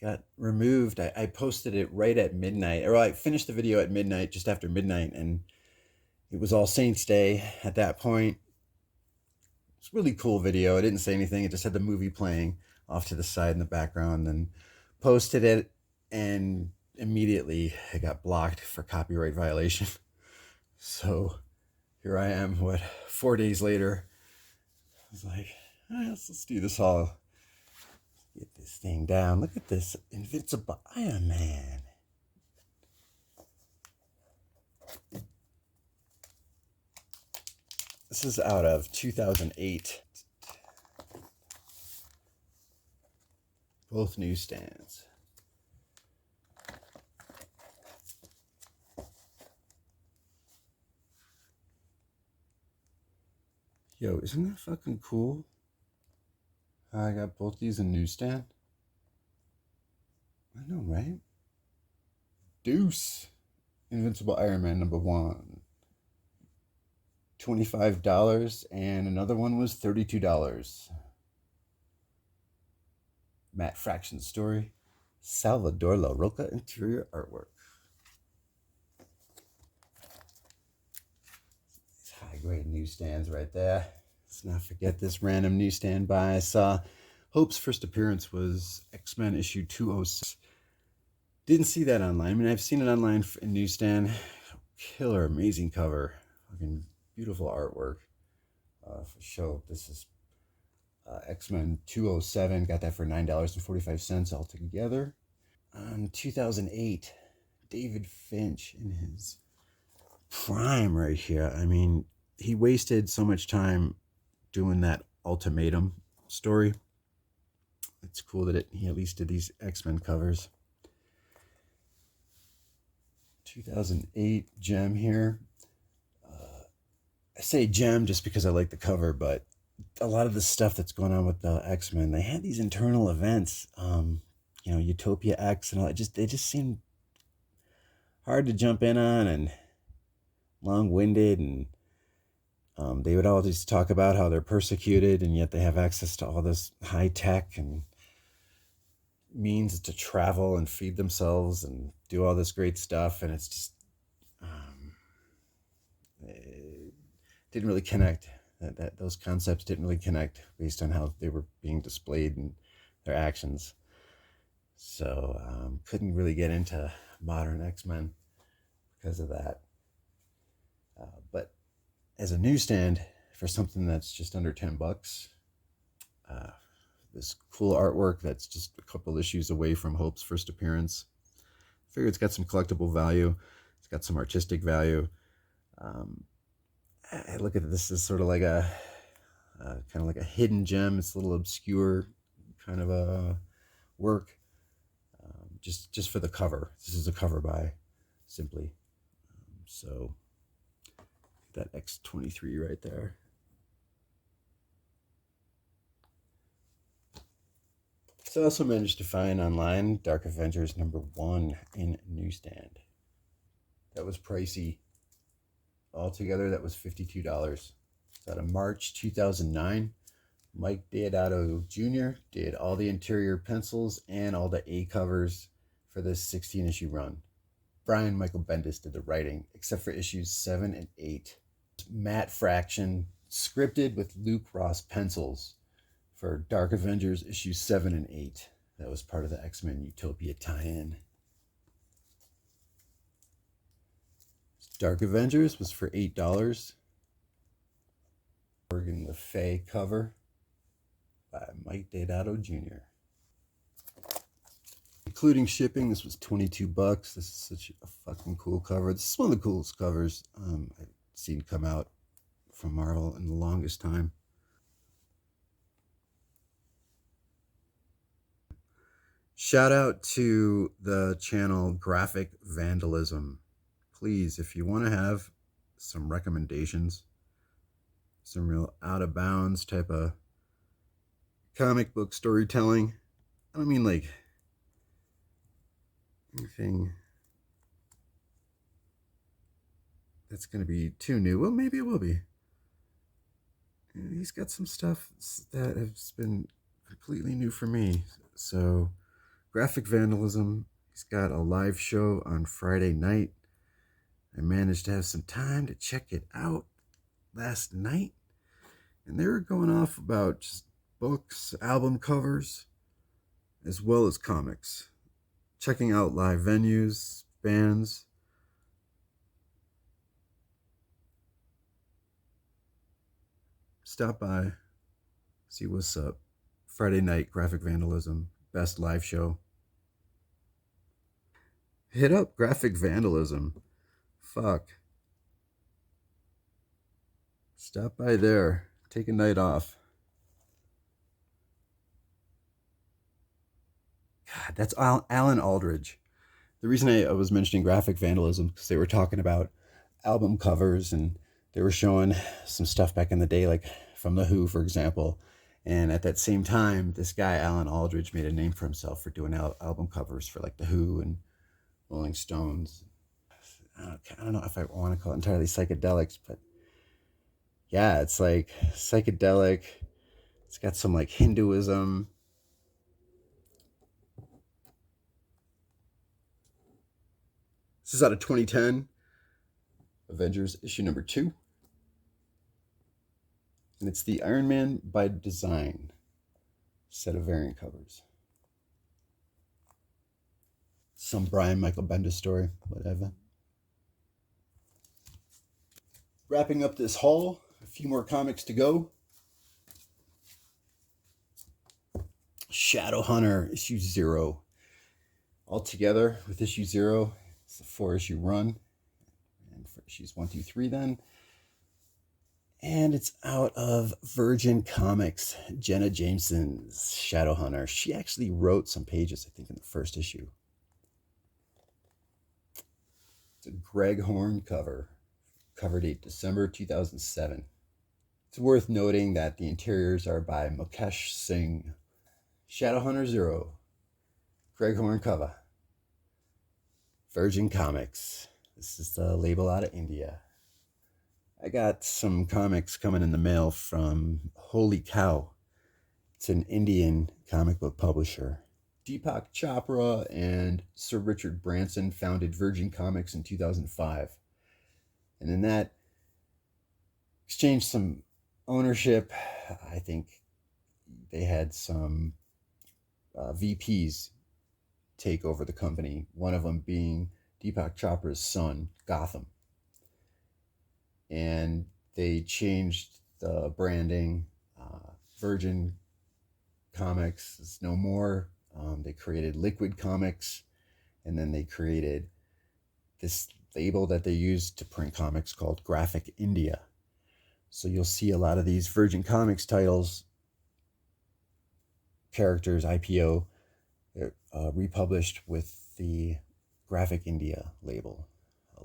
got removed. I posted it right at midnight, or I finished the video at midnight, just after midnight, and it was All Saints Day at that point. It's a really cool video. I didn't say anything. It just had the movie playing off to the side in the background, and posted it, and immediately it got blocked for copyright violation. So here I am, 4 days later. I was like, let's do this all. Get this thing down. Look at this Invincible Iron Man. This is out of 2008. Both newsstands. Yo, isn't that fucking cool? I got both these in newsstand. I know, right? Deuce. Invincible Iron Man #1. $25, and another one was $32. Matt Fraction story. Salvador La Roca interior artwork. These high-grade newsstands right there. Let's not forget this random newsstand buy I saw. Hope's first appearance was X-Men issue 206. Didn't see that online. I mean, I've seen it online in newsstand. Killer, amazing cover. Fucking beautiful artwork. For show. This is X-Men 207. Got that for $9.45 altogether. 2008, David Finch in his prime right here. I mean, he wasted so much time doing that Ultimatum story. It's cool that he at least did these X-Men covers. 2008 gem here. I say gem just because I like the cover, but a lot of the stuff that's going on with the X-Men, they had these internal events, Utopia X and all that. They just seem hard to jump in on and long-winded, and they would always talk about how they're persecuted, and yet they have access to all this high tech and means to travel and feed themselves and do all this great stuff, and it's just it didn't really connect. That those concepts didn't really connect based on how they were being displayed in their actions. So couldn't really get into modern X-Men because of that. But as a newsstand, for something that's just under $10, this cool artwork that's just a couple issues away from Hope's first appearance. I figure it's got some collectible value. It's got some artistic value. I look at this as sort of like a hidden gem. It's a little obscure kind of a work. Just for the cover. This is a cover by simply. So that X23 right there. So I also managed to find online Dark Avengers #1 in newsstand. That was pricey. Altogether, that was $52. It's out of March 2009. Mike Deodato Jr. did all the interior pencils and all the A covers for this 16-issue run. Brian Michael Bendis did the writing, except for issues 7 and 8. Matt Fraction scripted with Luke Ross pencils for Dark Avengers issues 7 and 8. That was part of the X-Men Utopia tie-in. Dark Avengers was for $8. Morgan Le Fay cover by Mike Deodato Jr. Including shipping, this was $22. This is such a fucking cool cover. This is one of the coolest covers I've seen come out from Marvel in the longest time. Shout out to the channel Graphic Vandalism. Please, if you want to have some recommendations, some real out of bounds type of comic book storytelling. I don't mean like anything that's going to be too new. Well, maybe it will be. He's got some stuff that has been completely new for me. So, Graphic Vandalism, he's got a live show on Friday night. I managed to have some time to check it out last night. And they were going off about just books, album covers, as well as comics. Checking out live venues, bands. Stop by, see what's up. Friday night, Graphic Vandalism, best live show. Hit up Graphic Vandalism. Fuck. Stop by there. Take a night off. God, that's Alan Aldridge. The reason I was mentioning Graphic Vandalism because they were talking about album covers and they were showing some stuff back in the day, like from The Who, for example. And at that same time, this guy, Alan Aldridge, made a name for himself for doing album covers for like The Who and Rolling Stones. I don't know if I want to call it entirely psychedelics, but yeah, it's like psychedelic. It's got some like Hinduism. This is out of 2010. Avengers issue number 2. And it's the Iron Man by Design set of variant covers. Some Brian Michael Bendis story, whatever. Wrapping up this haul, a few more comics to go. Shadowhunter issue 0. Altogether with issue 0, it's a 4-issue run. And for issues 1 through 3 then. And it's out of Virgin Comics, Jenna Jameson's Shadowhunter. She actually wrote some pages, I think, in the first issue. It's a Greg Horn cover. Cover date December 2007. It's worth noting that the interiors are by Mukesh Singh. Shadowhunter 0. Greg Horn cover. Virgin Comics. This is the label out of India. I got some comics coming in the mail from Holy Cow. It's an Indian comic book publisher. Deepak Chopra and Sir Richard Branson founded Virgin Comics in 2005. And in that, exchanged some ownership. I think they had some VPs take over the company. One of them being Deepak Chopra's son, Gotham. And they changed the branding. Virgin Comics is no more. They created Liquid Comics, and then they created this label that they used to print comics called Graphic India. So you'll see a lot of these Virgin Comics titles, characters, IPO, republished with the Graphic India label.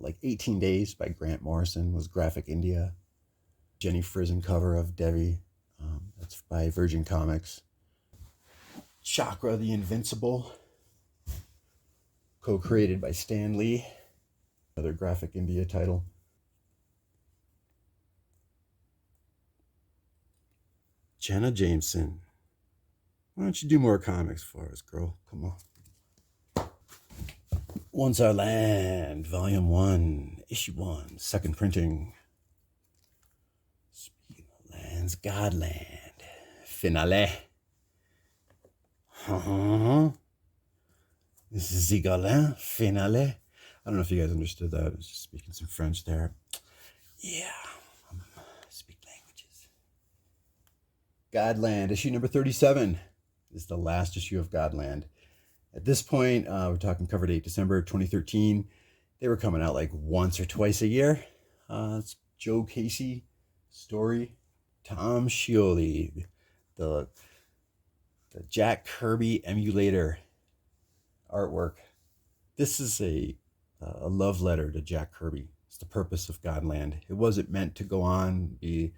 Like 18 Days by Grant Morrison was Graphic India. Jenny Frison cover of Devi, that's by Virgin Comics. Chakra the Invincible, co-created by Stan Lee, another Graphic India title. Jenna Jameson. Why don't you do more comics for us, girl? Come on. Once Our Land, Volume 1, Issue 1, second printing. Speaking of lands, Godland. Finale. This is Zigalin. Finale. I don't know if you guys understood that. I was just speaking some French there. Yeah. I speak languages. Godland, issue number 37. This is the last issue of Godland. At this point, we're talking cover date December 2013. They were coming out like once or twice a year. It's Joe Casey story, Tom Scioli, the Jack Kirby emulator artwork. This is a love letter to Jack Kirby. It's the purpose of Godland. It wasn't meant to go on, be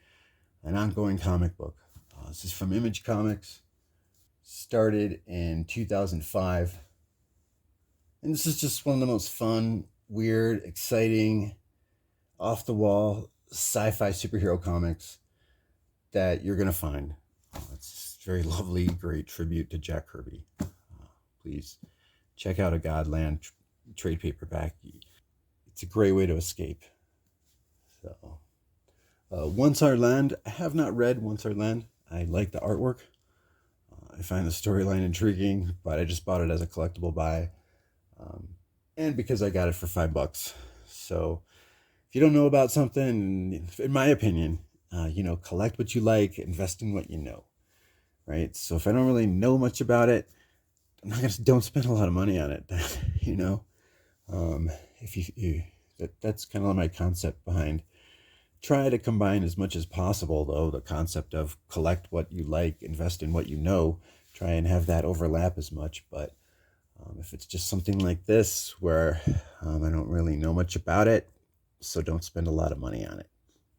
an ongoing comic book. This is from Image Comics. Started in 2005. And this is just one of the most fun, weird, exciting, off-the-wall sci-fi superhero comics that you're going to find. It's a very lovely, great tribute to Jack Kirby. Please check out a Godland trade paperback. It's a great way to escape. So, Once Our Land. I have not read Once Our Land. I like the artwork. I find the storyline intriguing, but I just bought it as a collectible buy. And because I got it for $5. So if you don't know about something, in my opinion, collect what you like, invest in what you know, right? So if I don't really know much about it, don't spend a lot of money on it, that's kind of my concept behind. Try to combine as much as possible, though, the concept of collect what you like, invest in what you know, try and have that overlap as much. But if it's just something like this where I don't really know much about it, so don't spend a lot of money on it.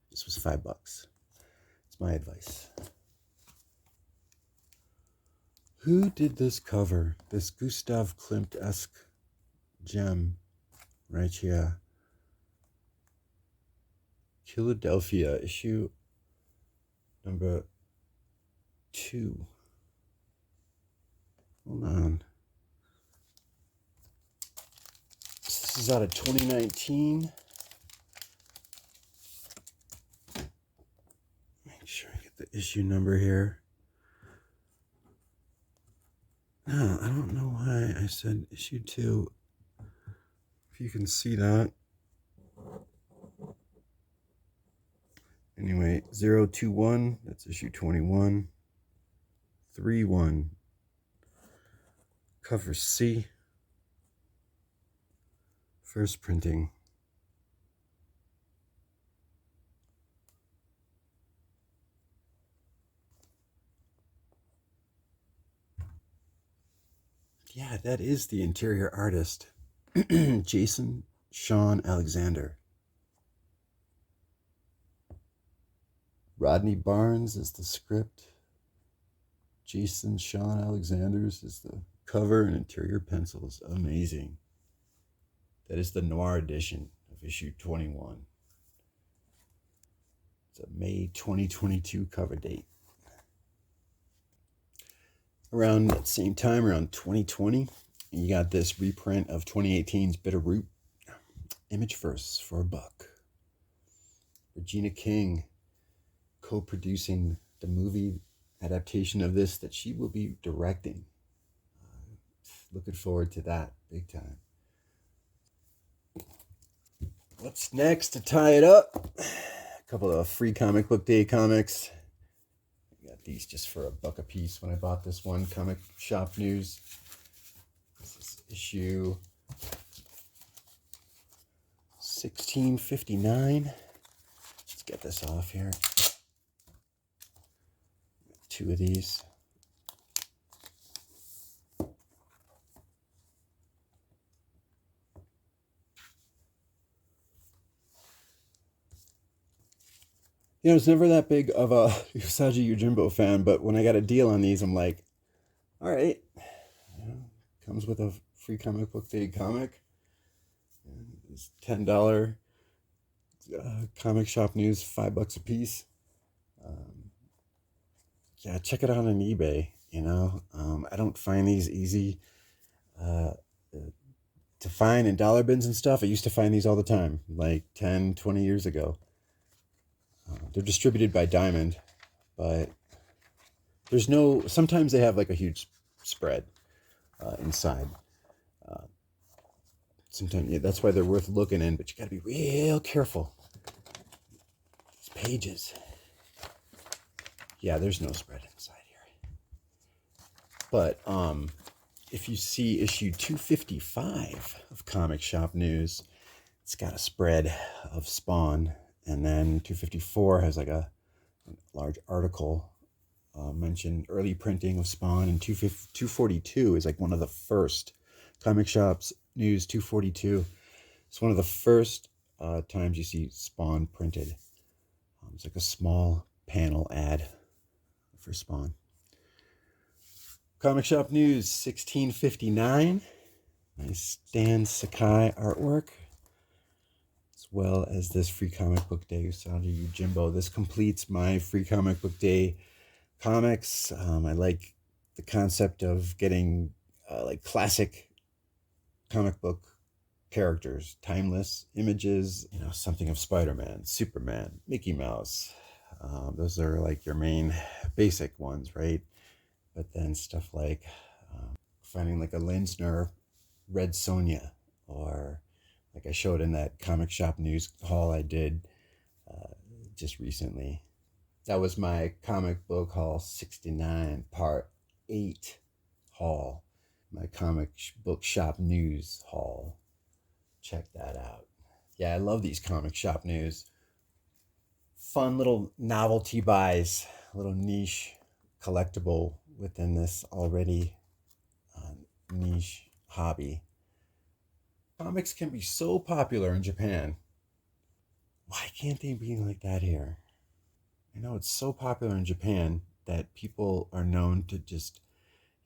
This was $5. It's my advice. Who did this cover? This Gustav Klimt-esque gem right here. Philadelphia, issue number 2. Hold on. This is out of 2019. Make sure I get the issue number here. No, I don't know why I said issue 2. If you can see that. Anyway, 021, that's issue 21. 31. Cover C. First printing. Yeah, that is the interior artist. Jason Sean Alexander. Rodney Barnes is the script. Jason Sean Alexander's is the cover and interior pencils. Amazing. That is the noir edition of issue 21. It's a May 2022 cover date. Around that same time, around 2020, you got this reprint of 2018's Bitterroot. Image first for $1. Regina King co-producing the movie adaptation of this that she will be directing. Looking forward to that big time. What's next to tie it up? A couple of free comic book day comics. I got these just for $1 a piece when I bought this one. Comic Shop News. This is issue 1659. Let's get this off here. 2 of these. I was never that big of a Usagi Yojimbo fan, but when I got a deal on these, I'm like, all right. Comes with a free comic book day comic. It's $10 Comic Shop News, $5 a piece. yeah, check it out on eBay. I don't find these easy to find in dollar bins and stuff. I used to find these all the time, like 10, 20 years ago. They're distributed by Diamond, but sometimes they have like a huge spread inside. Sometimes, yeah, that's why they're worth looking in, but you got to be real careful. These pages. Yeah, there's no spread inside here. But if you see issue 255 of Comic Shop News, it's got a spread of Spawn, and then 254 has like a large article mentioned early printing of Spawn, and 242 is like one of the first Comic Shop's News 242. It's one of the first times you see Spawn printed. It's like a small panel ad for Spawn. Comic Shop News 1659. Nice Stan Sakai artwork, as well as this Free Comic Book Day Usagi Yojimbo. This completes my Free Comic Book Day comics. I like the concept of getting like classic comic book characters, timeless images, something of Spider-Man, Superman, Mickey Mouse. Those are like your main basic ones, right? But then stuff like finding like a Linsner Red Sonja, or like I showed in that Comic Shop News haul I did just recently. That was my comic book haul 69 part 8 haul, my comic book shop news haul. Check that out. Yeah, I love these Comic Shop News. Fun little novelty buys, little niche collectible within this already niche hobby. Comics can be so popular in Japan. Why can't they be like that here? I know it's so popular in Japan that people are known to just,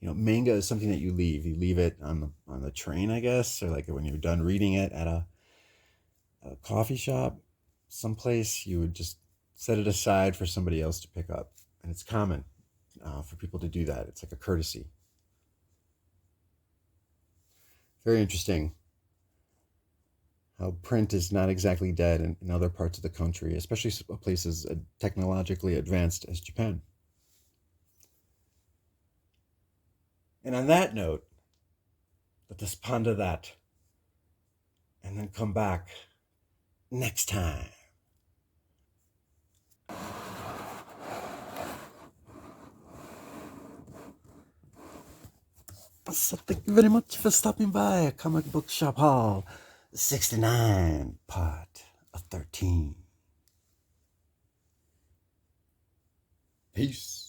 manga is something that you leave. You leave it on the train, I guess, or like when you're done reading it at a coffee shop, someplace. You would just set it aside for somebody else to pick up, and it's common for people to do that. It's like a courtesy. Very interesting how print is not exactly dead in other parts of the country, especially places technologically advanced as Japan. And on that note, let us ponder that and then come back next time. So thank you very much for stopping by Comic Book Shop Hall 69, part of 13. Peace.